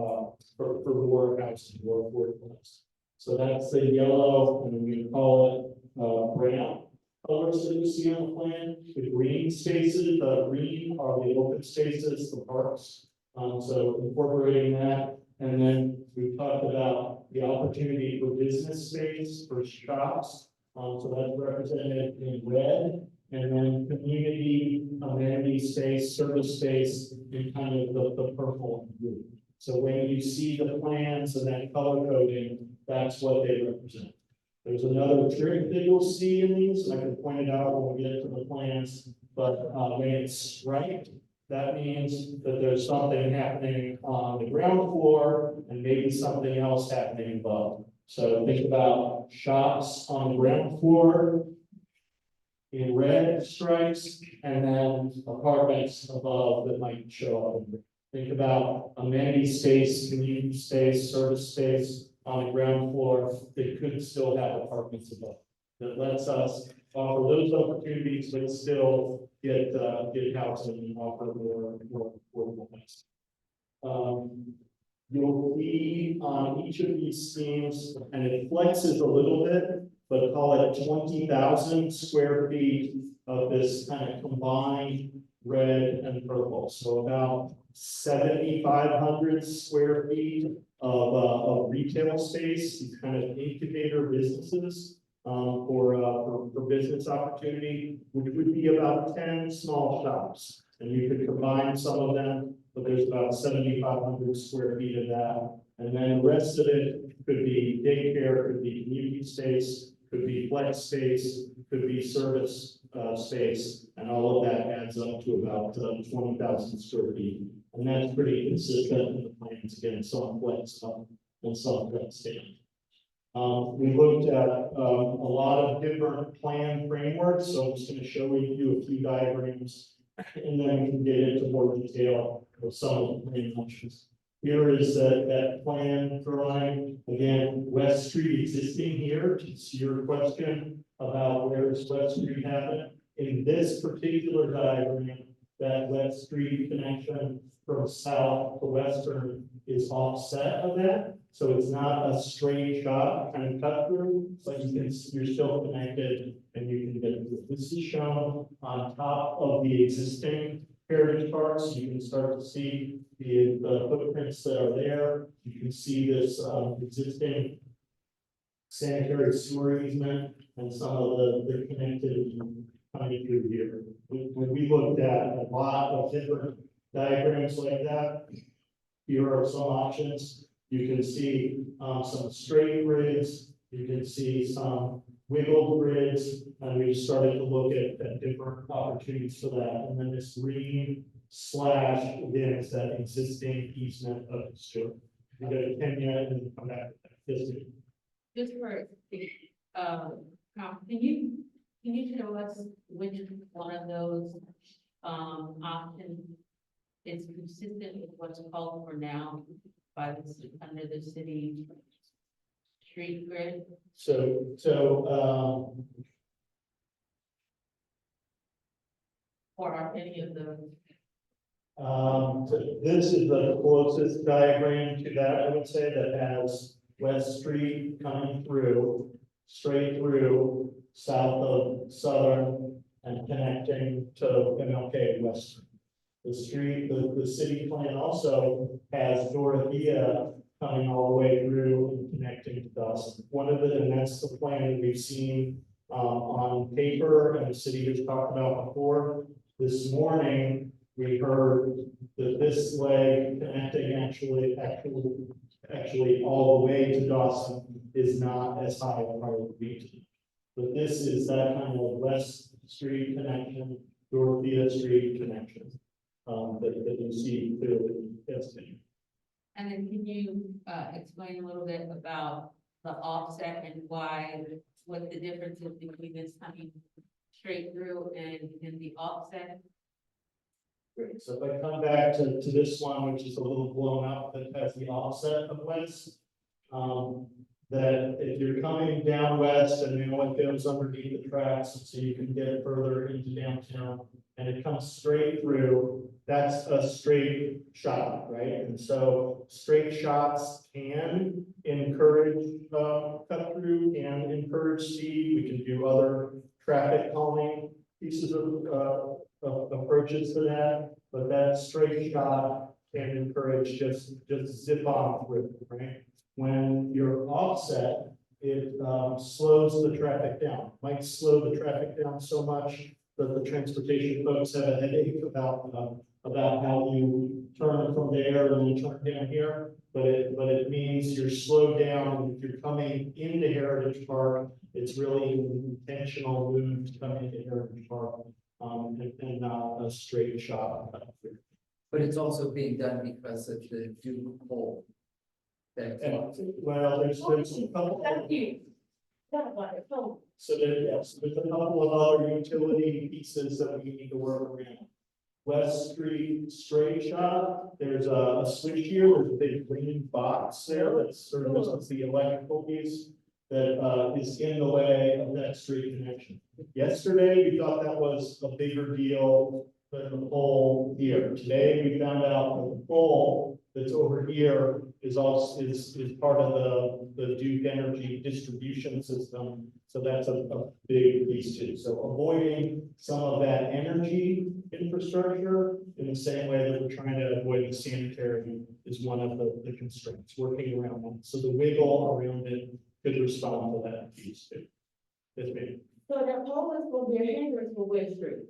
housing, more affordable housing? So that's the yellow, and we call it brown colors that you see on the plan. The green spaces, the green are the open spaces, the parks. So incorporating that, and then we've talked about the opportunity for business space, for shops. So that's represented in red, and then community amenity space, service space in kind of the purple and blue. So when you see the plans and that color coding, that's what they represent. There's another trick that you'll see in these, and I can point it out when we get to the plans, but when it's striped, that means that there's something happening on the ground floor and maybe something else happening above. So think about shops on the ground floor in red stripes, and then apartments above that might show up. Think about amenity space, community space, service space on the ground floor. They could still have apartments above. That lets us offer those opportunities, but still get housing and offer more affordable housing. You'll see on each of these schemes, and it flexes a little bit, but call it 20,000 square feet of this kind of combined red and purple. So about 7,500 square feet of retail space, these kind of incubator businesses for business opportunity, which would be about 10 small shops. And you could combine some of them, but there's about 7,500 square feet of that. And then the rest of it could be daycare, could be community space, could be flex space, could be service space, and all of that adds up to about 20,000 square feet. And that's pretty consistent with the plans, again, some flex up and some flex down. We looked at a lot of different plan frameworks, so I'm just going to show you a few diagrams, and then we can get into more detail of some of the plan options. Here is that plan drawing, again, West Street existing here, to your question about where does West Street happen. In this particular diagram, that West Street connection from south to western is offset of that. So it's not a straight shot kind of cut through, but you're still connected and you can get through. This is shown on top of the existing heritage park, so you can start to see the footprints that are there. You can see this existing sanitary sewer easement and some of the connectivity coming through here. When we looked at a lot of different diagrams like that, here are some options. You can see some straight grids, you can see some wiggle grids, and we started to look at different opportunities for that. And then this green slash, again, is that existing easement of the sewer. We go to Kenya and then come back to this. Just for, can you tell us which one of those, options is consistent with what's called for now by the, under the city street grid? Or are any of those? This is the closest diagram to that, I would say, that has West Street coming through, straight through, south of Southern, and connecting to MLK Western. The street, the city plan also has Dorothea coming all the way through and connecting to Dawson. One of it, and that's the plan that we've seen on paper and the city has talked about before. This morning, we heard that this leg connecting actually all the way to Dawson is not as high a priority. But this is that kind of West Street connection, Dorothea Street connection that you see clearly. Yes. And then can you explain a little bit about the offset and why, what the difference is between this coming straight through and the offset? Great, so if I come back to this one, which is a little blown out, that has the offset of west. That if you're coming down west and it goes underneath the tracks, so you can get further into downtown, and it comes straight through, that's a straight shot, right? And so straight shots can encourage cut through, can encourage speed. We can do other traffic calming pieces of approaches to that, but that straight shot can encourage just zip on through, right? When you're offset, it slows the traffic down. Might slow the traffic down so much that the transportation folks have a headache about how you turn from there and then turn down here. But it means you're slowed down. If you're coming into Heritage Park, it's really an intentional move to come into Heritage Park and not a straight shot. But it's also being done because of the Duke hole. Well, there's a couple. Thank you. So there's a couple of other utility pieces that we need to work around. West Street straight shot, there's a switch here, there's a big green box there that serves as the electrical piece. that, is in the way of that street connection. Yesterday, we thought that was a bigger deal than the pole here. Today, we found out that the pole that's over here is also, is part of the Duke Energy distribution system. So that's a big piece too. So avoiding some of that energy infrastructure in the same way that we're trying to avoid the sanitary is one of the constraints, working around that. So the wiggle around it could respond to that piece too. Yes, ma'am. So that pole is gonna be a hindrance for West Street,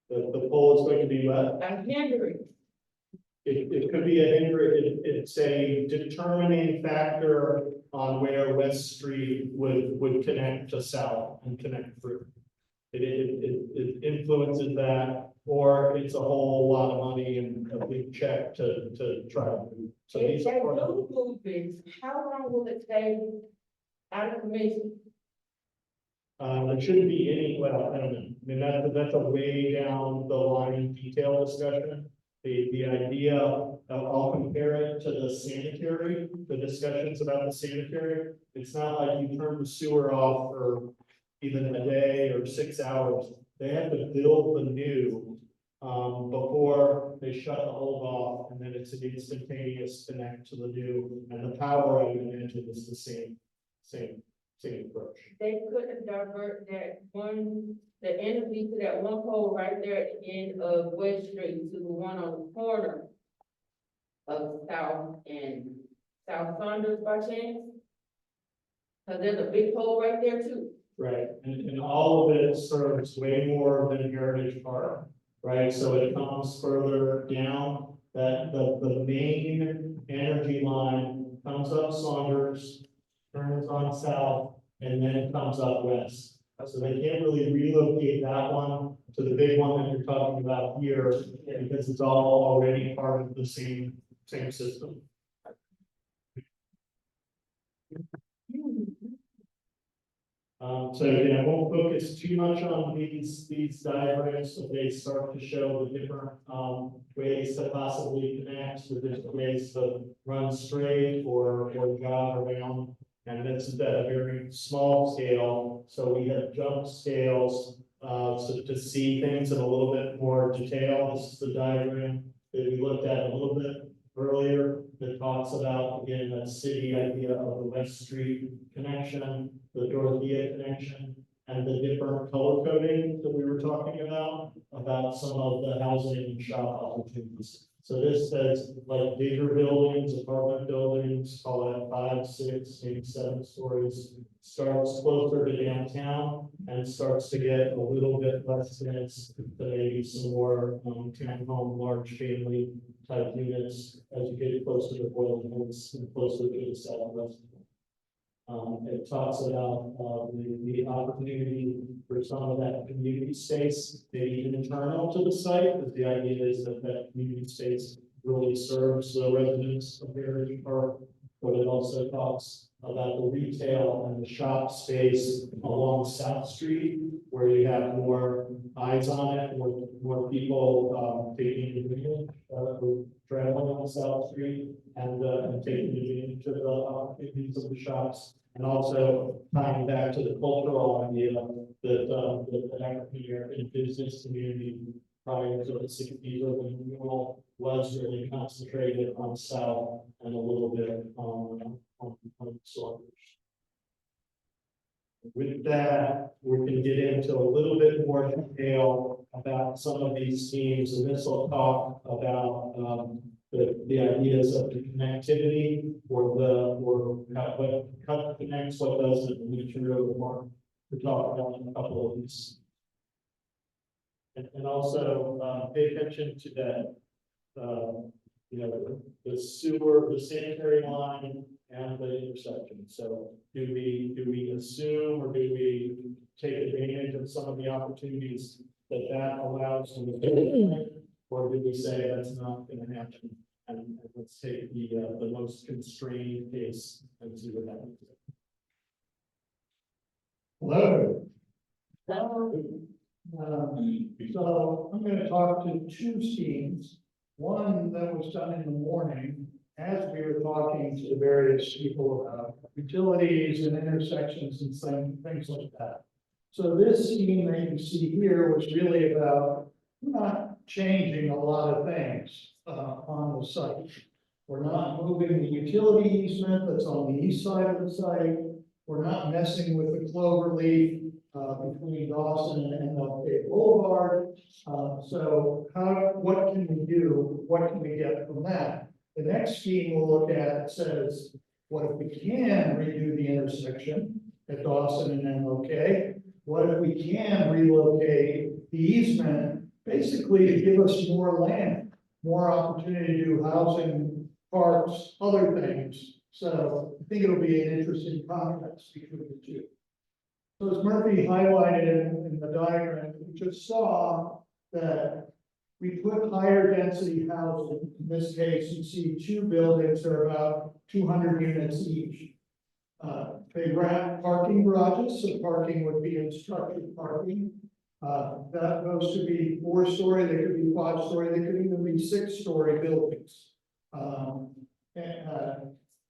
The pole is going to be what? a hindrance. It could be a hindrance, it's a determining factor on where West Street would connect to South and connect through. It influences that, or it's a whole lot of money and a big check to try to move. So If these they are, do move this, how long will it stay out of commission? there shouldn't be any, well, I don't know, I mean, that's a way down the line detail discussion. The idea, I'll compare it to the sanitary, the discussions about the sanitary. It's not like you turn the sewer off for even a day or 6 hours. They have to build the new, before they shut the old off, and then it's an instantaneous connect to the new, and the power, I would imagine, is the same approach. They couldn't divert the energy to that one pole right there at the end of West Street to the one on the corner of South and South Saunders by chance? Cause there's a big pole right there too. Right, and all of it serves way more than Heritage Park, right? So it comes further down, that the main energy line comes up Saunders, turns on south, and then comes up west. So they can't really relocate that one to the big one that you're talking about here, because it's all already part of the same system. So again, I won't focus too much on these diagrams, so they start to show the different, ways to possibly connect, the different ways to run straight or jog around. And that's at a very small scale, so we have jump scales, so to see things in a little bit more detail. This is the diagram that we looked at a little bit earlier, that talks about, again, that city idea of the West Street connection, the Dorothea connection, and the different color coding that we were talking about some of the housing and shop opportunities. So this says like bigger buildings, apartment buildings, call it 5, 6, maybe 7 stories, starts closer to downtown and starts to get a little bit less dense to maybe some more townhome, large family type units as you get closer to Boylston Hills and closer to the southwest. It talks about the opportunity for some of that community space, maybe internal to the site, because the idea is that that community space really serves the residents of Heritage Park. But it also talks about the retail and the shop space along South Street, where you have more eyes on it, more people taking advantage of traveling on South Street and taking advantage of the opportunities of the shops. And also tying back to the cultural idea that the African American business community prior to the 60s urban renewal was really concentrated on South and a little bit on Saunders. With that, we can get into a little bit more detail about some of these themes, and this will talk about the ideas of the connectivity or what connects, what doesn't, and we can really more to talk about in a couple of these. And also pay attention to that, the sewer, the sanitary line and the intersection. So do we assume or do we take advantage of some of the opportunities that allows them to do, or do we say that's not going to happen? And let's take the most constrained case and see what happens. Hello. So I'm going to talk to two schemes. One that was done in the morning as we were talking to the various people about utilities and intersections and things like that. So this scheme that you see here was really about not changing a lot of things on the site. We're not moving the utility easement that's on the east side of the site. We're not messing with the clover leaf between Dawson and MLK Boulevard. So what can we do? What can we get from that? The next scheme we'll look at says, what if we can redo the intersection at Dawson and MLK? What if we can relocate the easement, basically to give us more land, more opportunity to do housing, parks, other things. So I think it'll be an interesting contrast between the two. So as Murphy highlighted in the diagram, we just saw that we put higher density housing. In this case, you see two buildings that are about 200 units each. They wrap parking garages, so parking would be in structured parking. Those could be 4-story, they could be 5-story, they could even be 6-story buildings.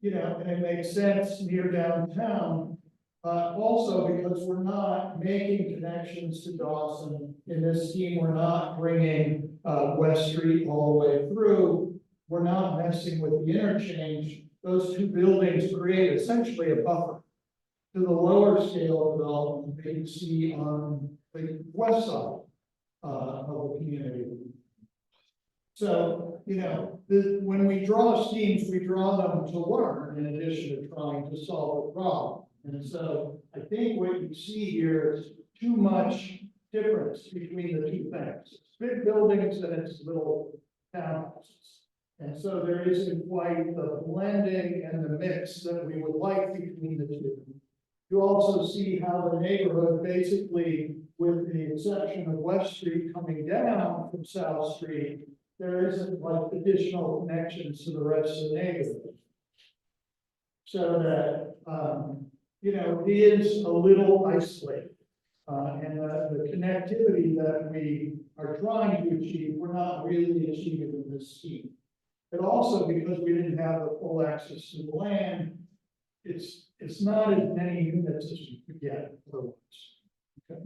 You know, and it makes sense near downtown. Also because we're not making connections to Dawson in this scheme, we're not bringing West Street all the way through. We're not messing with the interchange. Those two buildings create essentially a buffer to the lower scale development that you see on the west side of the community. So, you know, when we draw schemes, we draw them to learn in addition to trying to solve a problem. And so I think what you see here is too much difference between the two things. It's big buildings and it's little townhouses. And so there isn't quite the blending and the mix that we would like between the two. You also see how the neighborhood basically, with the exception of West Street coming down from South Street, there isn't like additional connections to the rest of the neighborhood. So that, you know, it is a little isolated. And the connectivity that we are trying to achieve, we're not really achieving in this scheme. But also because we didn't have the full access to the land, it's not as many units as you could get otherwise. Okay.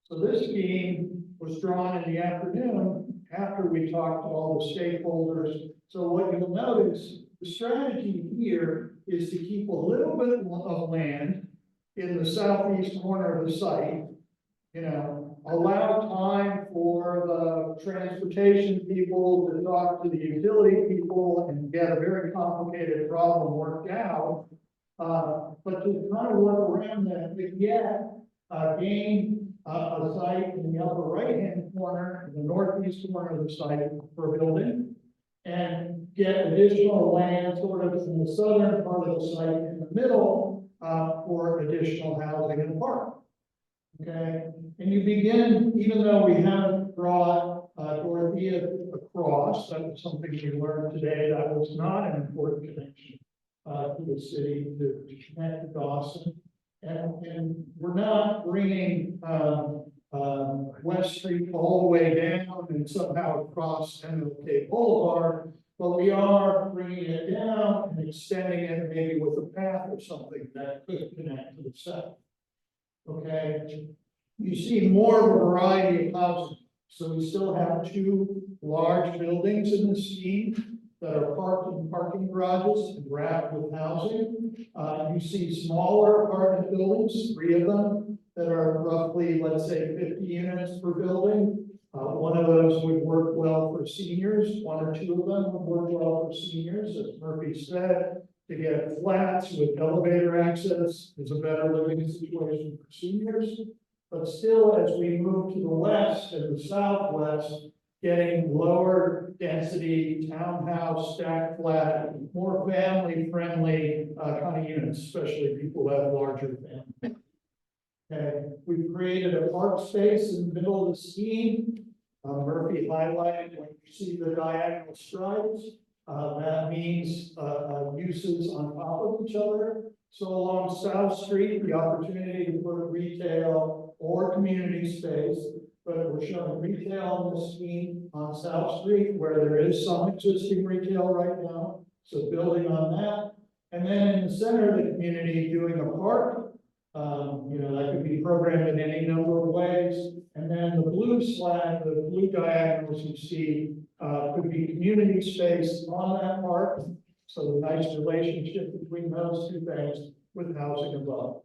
So this scheme was drawn in the afternoon after we talked to all the stakeholders. So what you'll notice, the strategy here is to keep a little bit of land in the southeast corner of the site, you know, allow time for the transportation people to talk to the utility people and get a very complicated problem worked out. But to kind of work around that, but yet gain a site in the upper right-hand corner, the northeast corner of the site for a building, and get additional land sort of in the southern part of the site in the middle for additional housing and park. Okay, and you begin, even though we haven't brought Dorothea across, that was something we learned today, that was not an important connection to the city to connect to Dawson. And we're not bringing West Street all the way down and somehow across MLK Boulevard, but we are bringing it down and extending it maybe with a path or something that could connect to the south. Okay, you see more of a variety of housing. So we still have two large buildings in the scheme that are parking garages and wrapped with housing. You see smaller apartment buildings, 3 of them, that are roughly, let's say, 50 units per building. One of those would work well for seniors. 1 or 2 of them would work well for seniors, as Murphy said. To get flats with elevator access is a better living situation for seniors. But still, as we move to the west and the southwest, getting lower density townhouse, stacked flat, more family friendly kind of units, especially people who have larger families. Okay, we've created a park space in the middle of the scheme. Murphy highlighted when you see the diagonal stripes. That means uses on top of each other. So along South Street, the opportunity to put retail or community space, but we're showing retail in this scheme on South Street where there is some existing retail right now. So building on that. And then in the center of the community, doing a park. That could be programmed in any number of ways. And then the blue slab, the blue diagonals you see, could be community space on that park. So a nice relationship between those two things with housing above.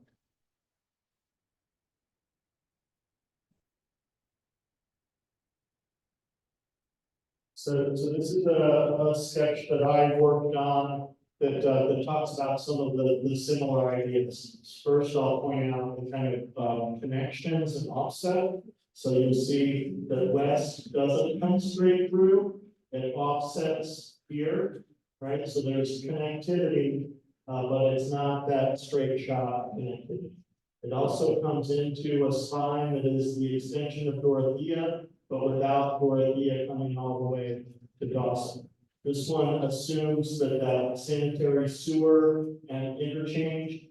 So this is a sketch that I worked on that talks about some of the similar ideas. First, I'll point out the kind of connections and offset. So you'll see that west doesn't come straight through, it offsets here, right? So there's connectivity, but it's not that straight shot connectivity. It also comes into a spine that is the extension of Dorothea, but without Dorothea coming all the way to Dawson. This one assumes that that sanitary sewer and interchange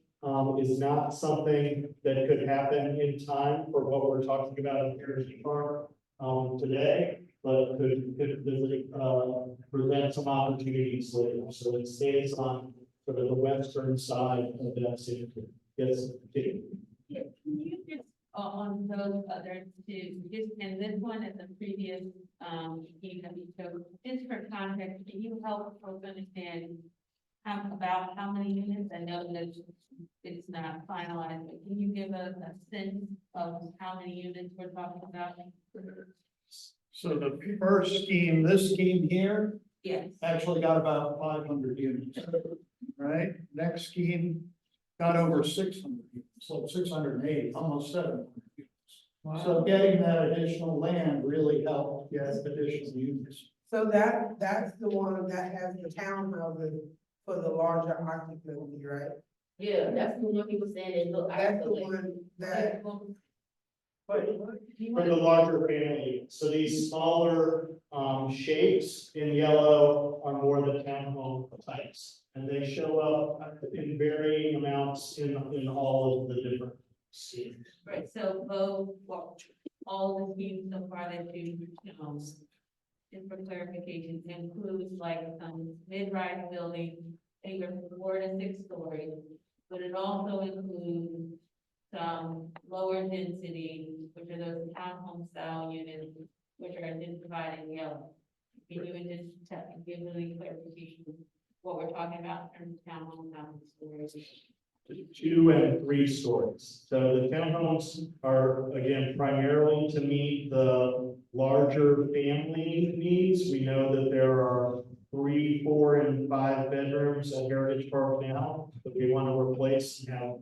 is not something that could happen in time for what we're talking about in Heritage Park today, but could present some opportunities later. So it stays on sort of the western side of that sanitary. Yes. Yeah, can you just, on those other two, just, and this one and the previous, scheme that we showed, just for context, can you help folks understand about how many units? I know that it's not finalized, but can you give us a sense of how many units we're talking about? So the first scheme, this scheme here, Yes. actually got about 500 units, right? Next scheme got over 600 units, so 680, almost 700 units. So getting that additional land really helped get additional units. So that's the one that has the townhouses for the larger occupancy, right? Yeah, that's the one he was saying, it looked. That's the one that, For the larger family, so these smaller shapes in yellow are more the townhome types. And they show up in varying amounts in all of the different schemes. Right, so both, well, all the schemes so far that you, just for clarification, includes like some mid-rise buildings, anywhere from 4 to 6 stories, but it also includes some lower density, which are those townhome style units, which are identified in yellow. Can you just give me clarification of what we're talking about in terms of townhome stories? 2 and 3 stories. So the townhomes are, again, primarily to meet the larger family needs. We know that there are 3, 4, and 5 bedrooms at Heritage Park now, that we want to replace now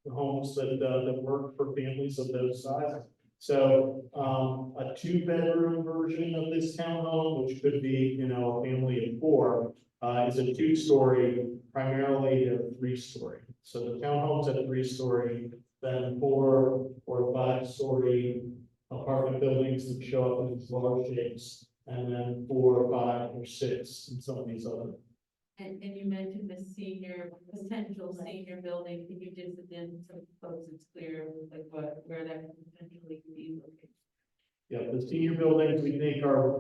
the homes that work for families of those sizes. So a 2-bedroom version of this townhome, which could be, a family of 4, is a 2-story, primarily a 3-story. So the townhomes at a 3-story, then 4 or 5-story apartment buildings that show up in these large shapes, and then 4, 5, or 6 in some of these other. And you mentioned the potential senior building, can you just, again, so folks it's clear, like where that could potentially be located? Yeah, the senior buildings we think are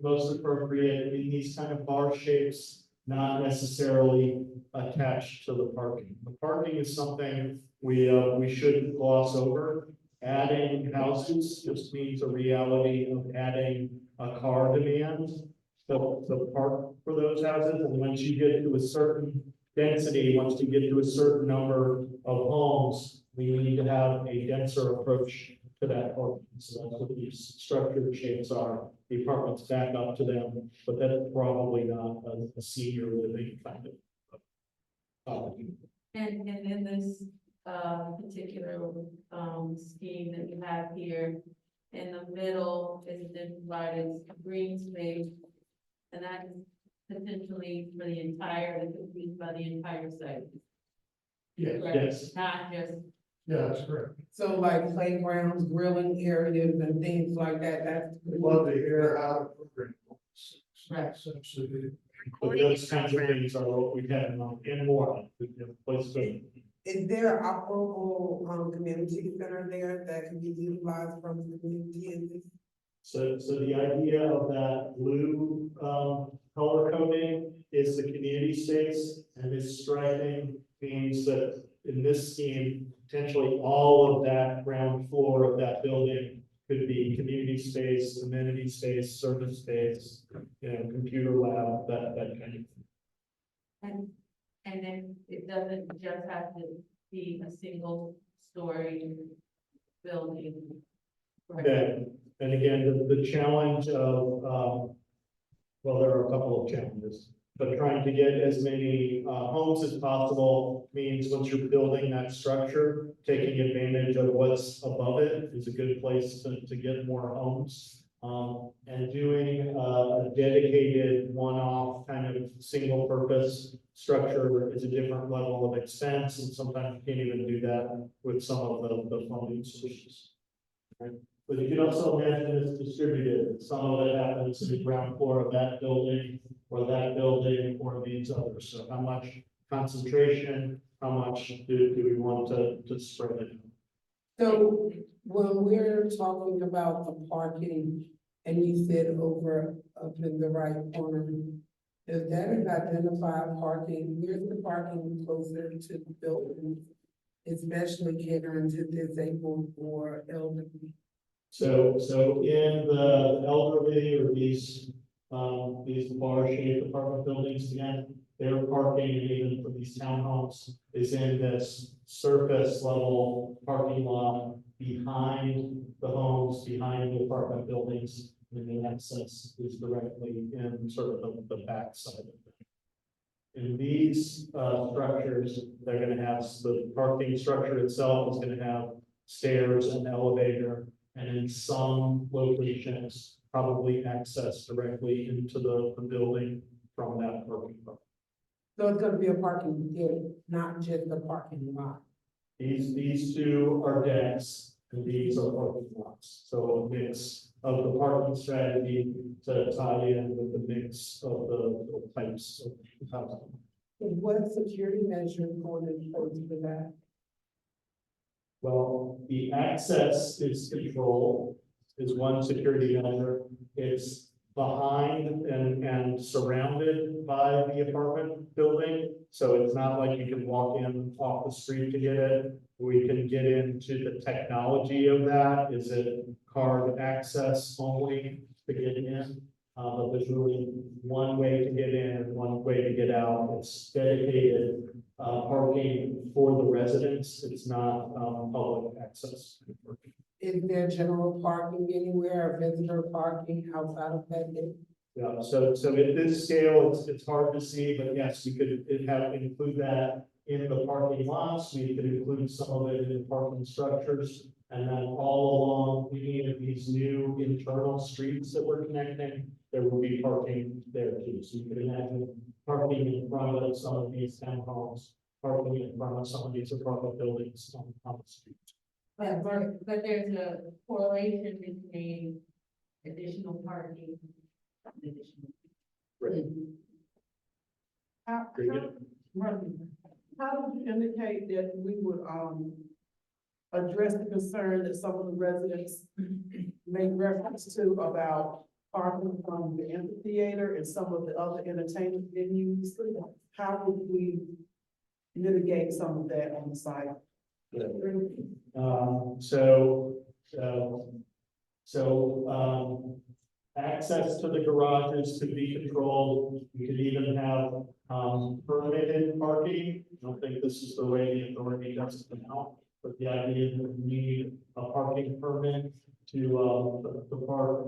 most appropriate in these kind of bar shapes, not necessarily attached to the parking. The parking is something we shouldn't gloss over. Adding houses just means a reality of adding a car demand. So the park for those houses, and once you get to a certain density, once you get to a certain number of homes, we need to have a denser approach to that parking. So that's what these structured shapes are. The apartments back up to them, but that's probably not a senior living kind of. And in this particular scheme that you have here, in the middle is divided green space, and that's potentially for the entire, that could be by the entire site. Yes, Right? yes. Not just, Yeah, that's correct. so like playgrounds, grilling areas and things like that, that's. We'd love to hear how the program goes. Right. But those kinds of things are what we have in more, place to Is there an operable, community center there that can be utilized from the community in this? So the idea of that blue, color coding is the community space, and this striping means that in this scheme, potentially all of that ground floor of that building could be community space, amenity space, service space, you know, computer lab, that kind of thing. And then it doesn't just have to be a single story building. Okay, and again, the challenge of, well, there are a couple of challenges, but trying to get as many, homes as possible means once you're building that structure, taking advantage of what's above it is a good place to get more homes. And doing a dedicated one-off kind of single purpose structure is a different level of expense, and sometimes you can't even do that with some of the funding solutions. Right? But you can also imagine it's distributed. Some of it happens to the ground floor of that building or these others. So how much concentration, how much do we want to spread it? So when we're talking about the parking, and you said over up in the right corner, if that is identified parking, where's the parking closer to the building? Especially catering to disabled or elderly. So in the elderly or these bar-shaped apartment buildings, again, their parking, even for these townhomes, is in this surface level parking lot behind the homes, behind the apartment buildings, and the access is directly in sort of the back side of it. In these structures, they're gonna have, the parking structure itself is gonna have stairs and elevator, and in some locations, probably access directly into the building from that parking lot. So it's gonna be a parking area, not just a parking lot. These two are decks, and these are parking lots. So a mix of the parking strategy to tie in with the mix of the types of housing. And what security measures going in place for that? Well, the access is control, is one security measure. It's behind and surrounded by the apartment building. So it's not like you can walk in off the street to get it. We can get into the technology of that. Is it card access only to get in? But there's really one way to get in and one way to get out. It's dedicated parking for the residents. It's not public access. Is there general parking anywhere, or visitor parking outside of that? Yeah, so at this scale, it's hard to see, but yes, we could include that in the parking lots. We could include some of it in parking structures. And then all along any of these new internal streets that we're connecting, there will be parking there too. So you can imagine parking in front of some of these townhomes, parking in front of some of these apartment buildings on the street. But there's a correlation between additional parking and additional. Right. Very good. How would you indicate that we would, address the concern that some of the residents make reference to about parking from the amphitheater and some of the other entertainment venues? How would we mitigate some of that on the site? Access to the garages could be controlled. We could even have permitted parking. I don't think this is the way the authority does it now, but the idea is that we need a parking permit to park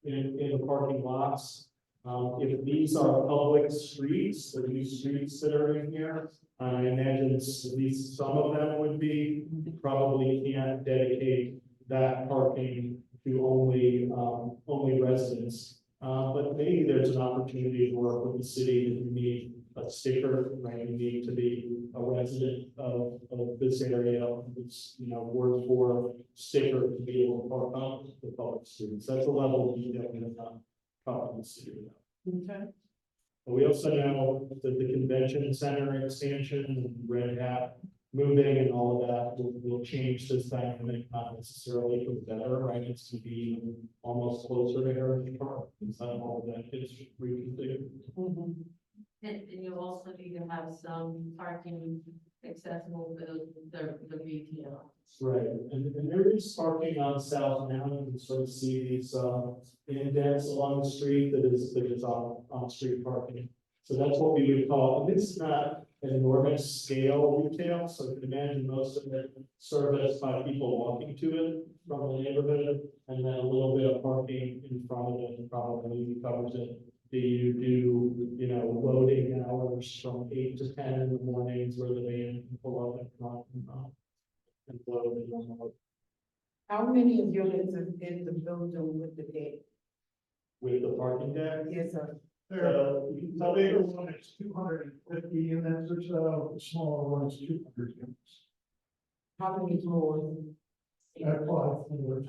in the parking lots. If these are public streets, the new streets that are in here, I imagine at least some of them would be, probably can't dedicate that parking to only residents. But maybe there's an opportunity to work with the city that you need a sticker, right? You need to be a resident of this area, it's, word for sticker to be able to park on the public streets. That's a level of detail we have not talked to the city about. Okay. We also know that the convention center expansion and Red Hat moving and all of that will change this dynamic, not necessarily for the better, right? It's to be almost closer to Heritage Park, and so all of that gets reconfigured. And you also need to have some parking accessible for the retail. Right, and there is parking on South Mountain, you can sort of see these, indents along the street that is on street parking. So that's what we would call, and it's not an enormous scale retail, so you can imagine most of it serviced by people walking to it from the neighborhood. And then a little bit of parking in front of it probably covers it. Do you do, loading hours from 8 to 10 in the mornings where the van can pull up and come and load and unload How many units is in the building with the deck? with the parking deck? Yes, sir. The bigger one is 250 units or so, the smaller one is 200 units. How many floors? 5 floors.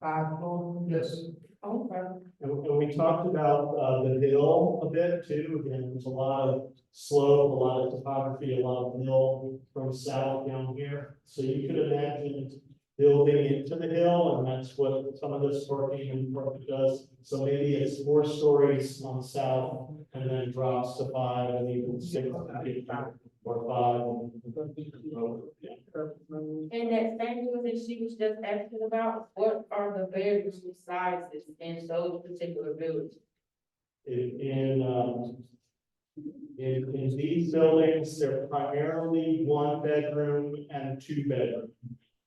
5 floors? Yes. Okay. And we talked about the hill a bit too. Again, there's a lot of slope, a lot of topography, a lot of hill from south down here. So you could imagine building into the hill, and that's what some of this parking and parking does. So maybe it's 4 stories on south and then drops to 5 and even 6 or 5. Yeah. And that same thing that she was just asking about, what are the bedroom sizes in those particular buildings? In these buildings, they're primarily 1 bedroom and 2 bedroom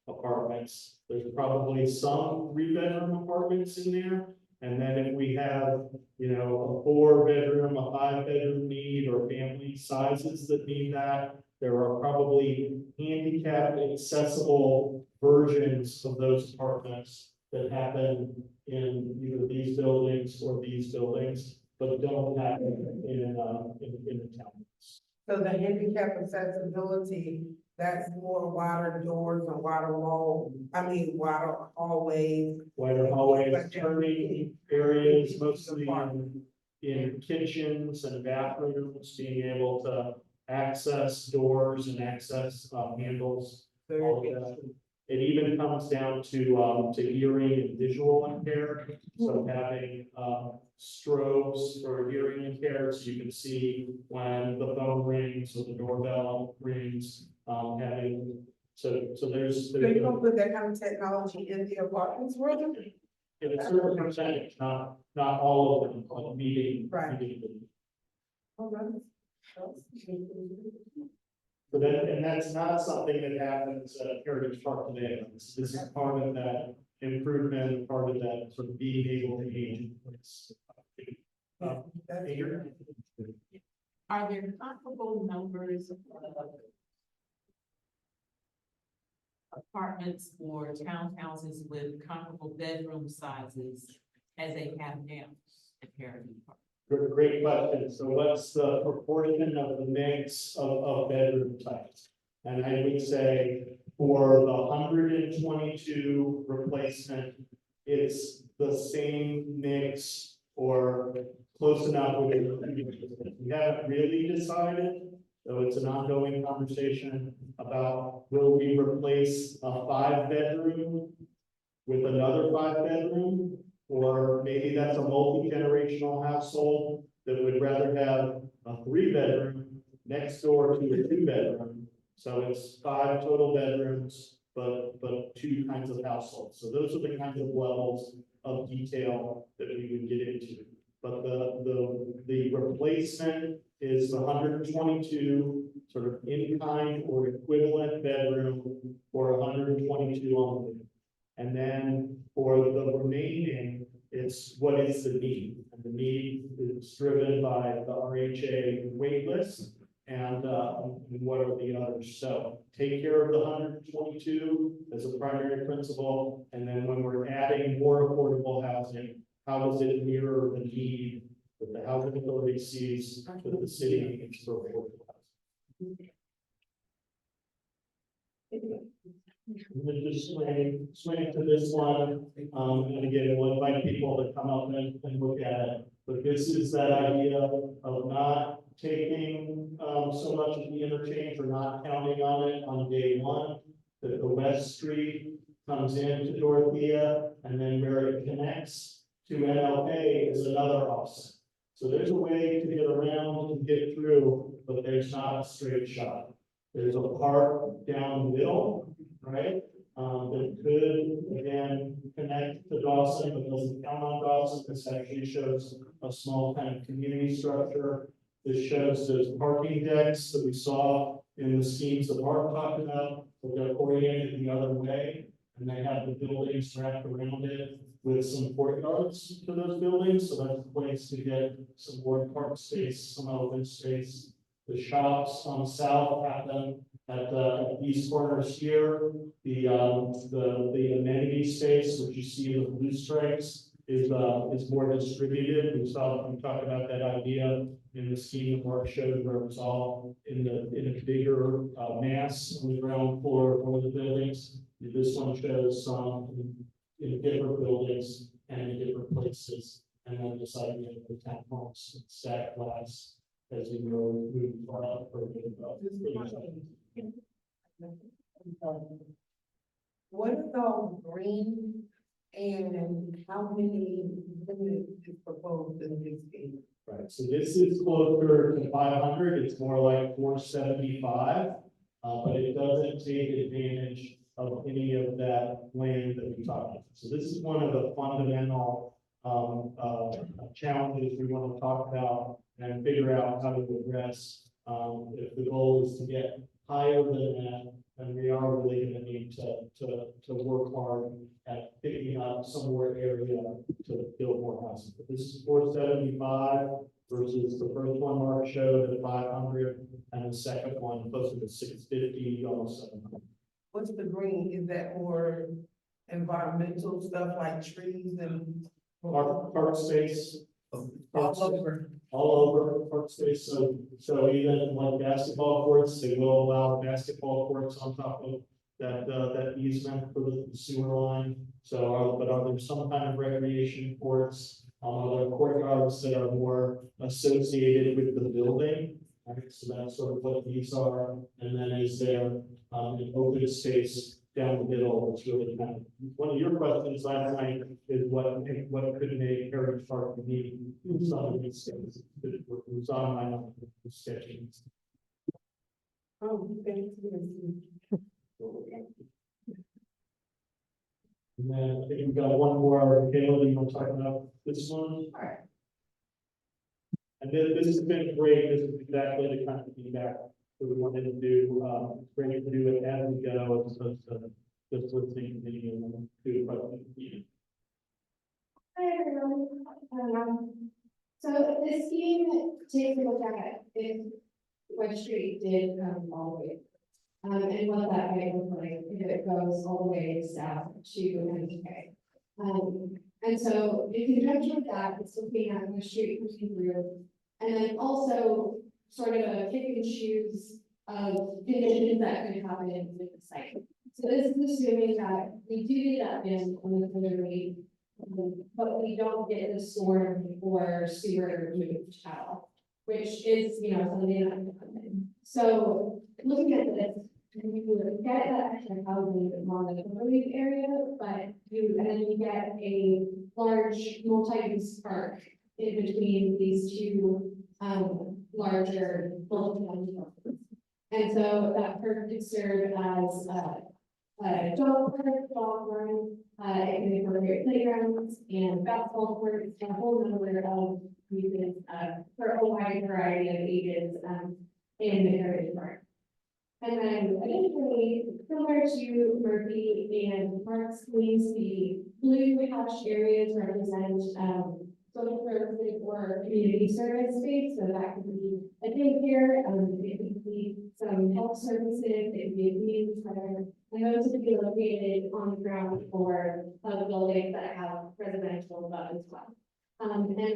apartments. There's probably some 3 bedroom apartments in there. And then if we have, a 4 bedroom, a 5 bedroom need, or family sizes that need that, there are probably handicap accessible versions of those apartments that happen in either these buildings or these buildings, but don't happen in the town. So the handicap accessibility, that's more wider doors and wider wider hallways. Wider hallways, turning areas, mostly in kitchens and bathrooms, being able to access doors and access handles. All of that. It even comes down to hearing and visual impaired. So having strobes for hearing impaired, so you can see when the phone rings or the doorbell rings. So there's. So you don't put that kind of technology in the apartments, really? It's a certain percentage, not all of them, like meeting. Right. meeting. So that, and that's not something that happens at Heritage Park today. This is part of that improvement, part of that sort of being able to age in place. Ingrid? Are there comparable numbers of apartments or townhouses with comparable bedroom sizes as they have now at Heritage Park? Great question. So what's the proportion of the mix of bedroom types? And I would say for the 122 replacement, it's the same mix or close enough. We haven't really decided, so it's an ongoing conversation about will we replace a 5-bedroom with another 5-bedroom? Or maybe that's a multi-generational household that would rather have a 3-bedroom next door to a 2-bedroom. So it's 5 total bedrooms, but 2 kinds of households. So those are the kinds of levels of detail that we would get into. But the replacement is the 122 sort of in-kind or equivalent bedroom for 122 only. And then for the remaining, it's what is the need? And the need is driven by the RHA wait list and what are the others. So take care of the 122 as a primary principle. And then when we're adding more affordable housing, how does it mirror the need that the housing authority sees that the city needs for affordable housing? I'm gonna just swing to this one, and again, we'll invite people to come up and look at it. But this is that idea of not taking, so much of the interchange or not counting on it on day one. That the West Street comes into Dorothea, and then where it connects to MLK is another offset. So there's a way to get around and get through, but there's not a straight shot. There's a park down the middle, right? That could, again, connect to Dawson, but doesn't count on Dawson. This actually shows a small kind of community structure. This shows those parking decks that we saw in the schemes that Mark talked about, but they're oriented the other way. And they have the buildings wrapped around it with some courtyards to those buildings, so that's a place to get some more park space, some open space. The shops on the south happen at these corners here. The amenity space, which you see in the blue stripes, is more distributed. We talked about that idea in the scheme Mark showed, where it's all in a bigger mass on the ground floor of one of the buildings. This one shows some in different buildings and in different places, and then this idea of the townhomes and stack glass as we go moving far up further. What is all green and how many units is proposed in this scheme? Right, so this is closer to 500, it's more like 475, but it doesn't take advantage of any of that land that we talked about. So this is one of the fundamental challenges we want to talk about and figure out how to address. If the goal is to get higher than that, then we are really going to need to work hard at picking up some more area to build more houses. But this is 475 versus the first one Mark showed at 500, and the second one closer to 650, almost 700. What's the green? Is that more environmental stuff like trees and? Park space. All over. All over park space, so even like basketball courts, they will allow basketball courts on top of that easement for the sewer line. So, but are there some kind of recreation courts, other courtyards that are more associated with the building? Right, so that's sort of what these are, and then is there an open space down the middle, that's really kind of, one of your questions last night is what could make Heritage Park unique in some of these things that was on my sketching. Oh, thank you. And then I think we've got one more, Caleb, you want to talk about this one? Alright. And then this has been great, this is exactly the kind of feedback that we wanted to do, great to do it as we go, as opposed to just listening to me and then do questions. Hi everyone. So this scheme takes a look at if West Street did come all the way. And what that might look like if it goes all the way south to MTK. And so in conjunction with that, it's looking at West Street pushing through. And then also sort of a pick and choose of conditions that could happen with the site. So this is assuming that we do get that in on the clearly, but we don't get the storm or sewer removed at all, which is, something that can come in. So looking at this, you would get that extra housing on the relief area, but and then you get a large multi-use park in between these two larger multi-family homes. And so that park could serve as a dog park, dog run, it can incorporate playgrounds and basketball courts and a whole number of uses for a wide variety of ages in the Heritage Park. And then additionally, similar to Murphy and Parks, the blue hatched areas represent social services or community service space. So that could be a daycare, it could be some health services, it could be a community center. And those would be located on the ground floor of buildings that have residential above as well. And then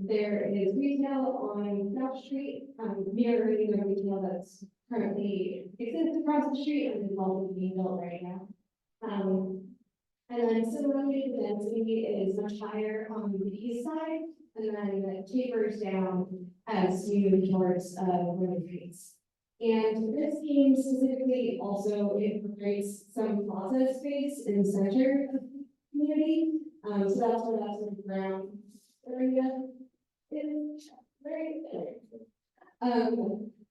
there is retail on South Street, mirroring the retail that's currently exists across the street and is also being built right now. And then similarly, the density is much higher on the east side, and then it tapers down as you move towards, Northern Heights. And this scheme specifically also incorporates some plaza space in the center of the community. So that's where that sort of ground area is, right there.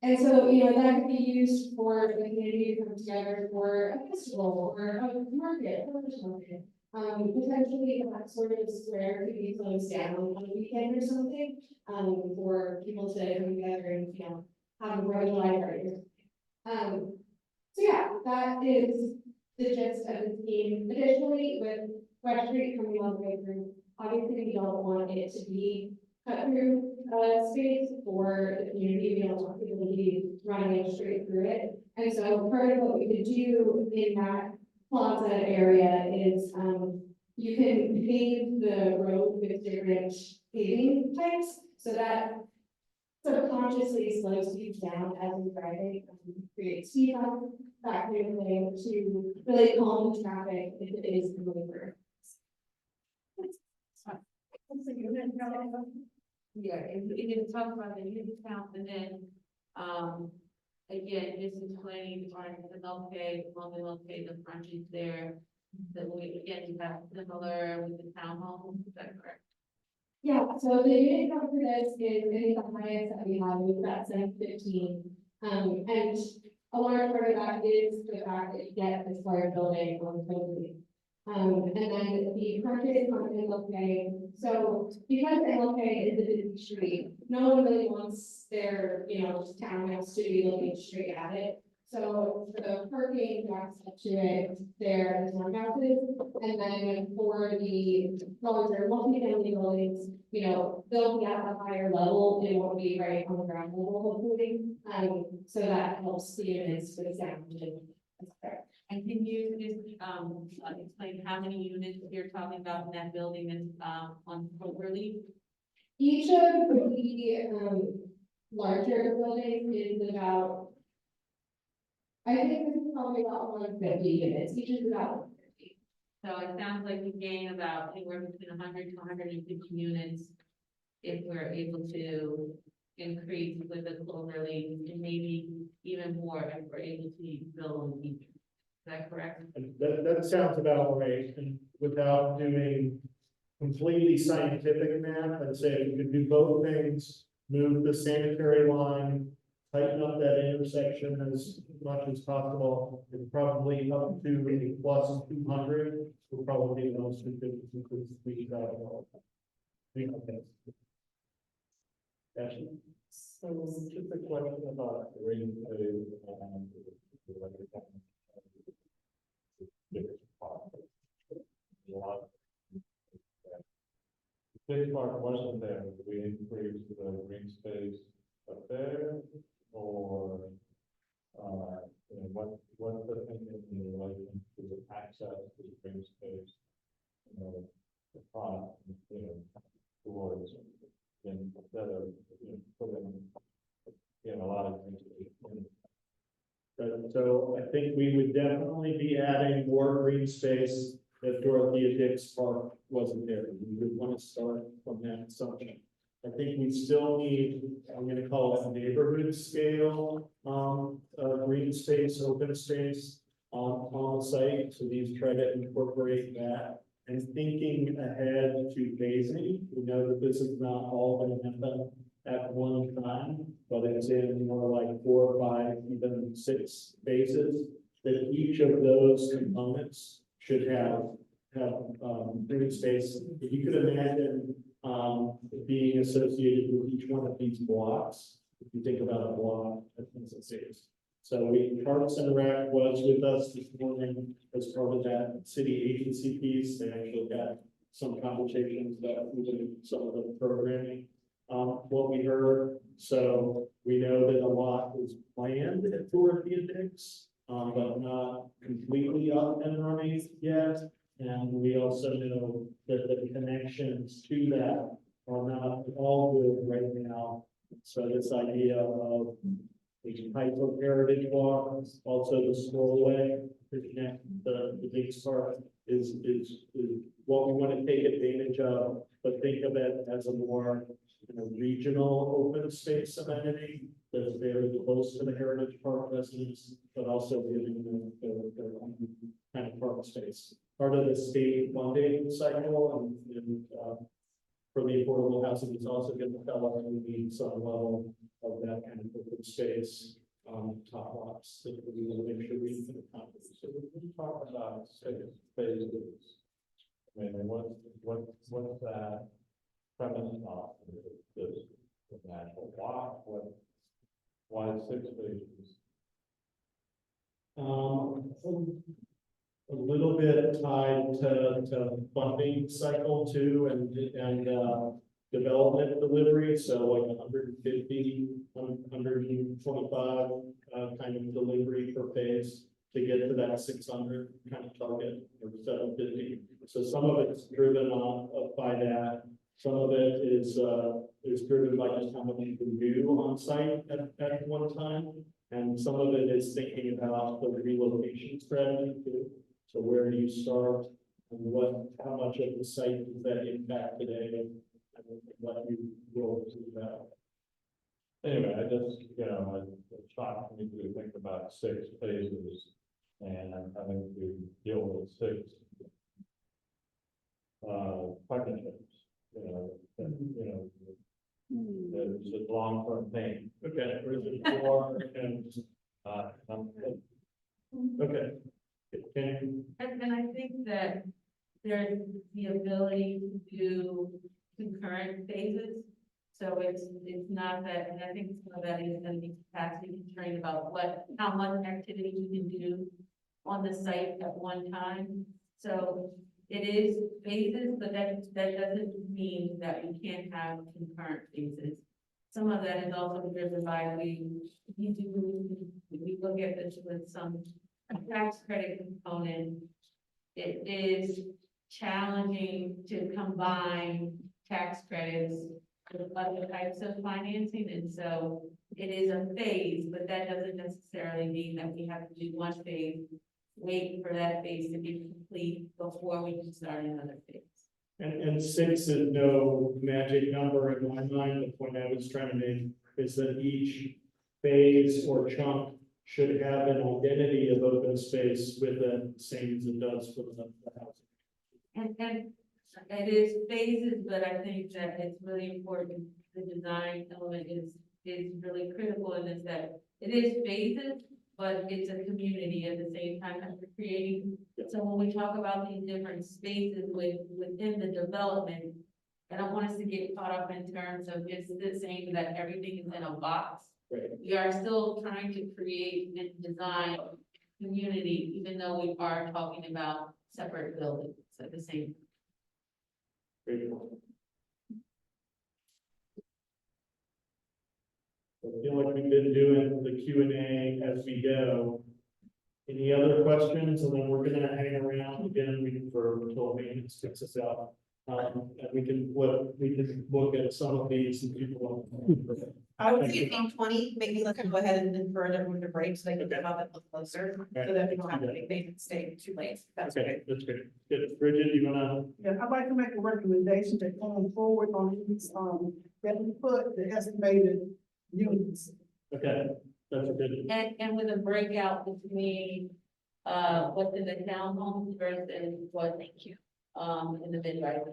And so, that could be used for the community to come together for a festival or a market, farmers market. Potentially that sort of square could be closed down on a weekend or something, for people to come together and, have a road library. So yeah, that is the gist of the scheme. Additionally, with West Street coming all the way through, obviously we don't want it to be cut through space for the community. We don't want people to be running straight through it. And so part of what we could do in that plaza area is you can pave the road with different paving types so that subconsciously slows people down as we're driving, create speed bump, that kind of thing to really calm the traffic if it is moving through. Yeah, and we can talk about the unit count and then, again, just explaining the LK, the frontage there. That we, again, you have similar with the townhome, is that correct? Yeah, so the unit count for this is, I think, the highest that we have, we've got 715. And a large part of that is the fact that you get this large building on Cozy. And then the frontage on LK, so because LK is a busy street, no one really wants their, townhouse to be looking straight at it. So for the parking backs up to it, there's townhouses, and then for the larger multi-family buildings, they'll be at a higher level, it won't be right on the ground level, hopefully. So that helps the units with sound. And can you just, explain how many units you're talking about in that building and, on Cloverleaf? Each of the larger buildings is about, I think this is probably about 150 units, each is about 150. So it sounds like you gain about anywhere between 100 to 150 units if we're able to increase with the Cloverleaf, and maybe even more if we're able to build on each. Is that correct? That sounds about right, and without doing completely scientific math, I'd say we could do both things, move the sanitary line, tighten up that intersection as much as possible, and probably up to a plus 200, will probably be the most includes $3,000. Ashley? So just a question about green space and Big part wasn't there, we increased the green space up there, or, what's the thinking in relation to the access to the green space? The front, towards, instead of, putting, a lot of green space in. So I think we would definitely be adding more green space if Dorothea Dix Park wasn't there. We would want to start from that assumption. I think we still need, I'm gonna call it neighborhood scale, green space, open space on the site. So these try to incorporate that. And thinking ahead to phasing, we know that this is not all going to happen at one time, but it's in more like 4 or 5, even 6 phases, that each of those components should have green space. If you could imagine being associated with each one of these blocks, if you think about a block, that's a series. So Parks and Rec was with us this morning as part of that city agency piece. They actually had some conversations about moving some of the programming. What we heard, so we know that a lot is planned at Dorothea Dix, but not completely up and running yet. And we also know that the connections to that are not all good right now. So this idea of the type of heritage walk, also the strollway to connect the Dix Park is what we want to take advantage of, but think of it as a more, regional open space amenity that's very close to the Heritage Park residents, but also giving them their own kind of park space. Part of the state funding cycle and for the affordable housing is also going to tell us we need some level of that kind of open space, top lots that we will make sure we can accomplish. So we talk about phases. I mean, what's that premise of this national walk? Why 6 phases? A little bit tied to funding cycle too, and development delivery, so like 150, 125 kind of delivery per phase to get to that 600 kind of target, or 750. So some of it's driven by that. Some of it is driven by just how much you can do on site at one time. And some of it is thinking about the relocation strategy too. So where do you start, and how much of the site does that impact today, and what you will do that. Anyway, I just, it shocked me to think about 6 phases and having to deal with 6 partnerships. It's a long-term thing. Okay, or is it 4 and, okay. And I think that there's the ability to do concurrent phases. So it's not that, and I think some of that is going to be capacity constrained about how much activity you can do on the site at one time. So it is phases, but that doesn't mean that we can't have concurrent phases. Some of that is also driven by we look at this with some tax credit component. It is challenging to combine tax credits with other types of financing, and so it is a phase, but that doesn't necessarily mean that we have to do one phase, wait for that phase to be complete before we can start another phase. And 6 is no magic number in my mind. The point I was trying to make is that each phase or chunk should have an identity of open space with it, same as it does for the housing. And it is phases, but I think that it's really important. The design element is really critical in this, that it is phases, but it's a community at the same time that we're creating. So when we talk about these different spaces within the development, I don't want us to get caught up in terms of just saying that everything is in a box. Right. We are still trying to create and design community, even though we are talking about separate buildings at the same time. Great point. I feel like we've been doing the Q&A as we go. Any other questions? And then we're gonna hang around again until maintenance gets us out. And we can look at some of these and people. I would say on 20, maybe let's go ahead and defer it with the break so they can get out a little closer, so that we don't have to they stay too late. That's Okay, okay. that's good. Good. Bridget, you wanna? Yeah, I'd like to make a recommendation that going forward on these, that we put the estimated units. Okay, that's good. And with a breakout between, what's in the townhomes versus what, in the mid-rise.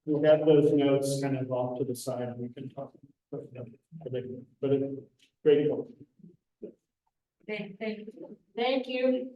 We'll have those notes kind of off to the side and we can talk. But it's great. Thank you.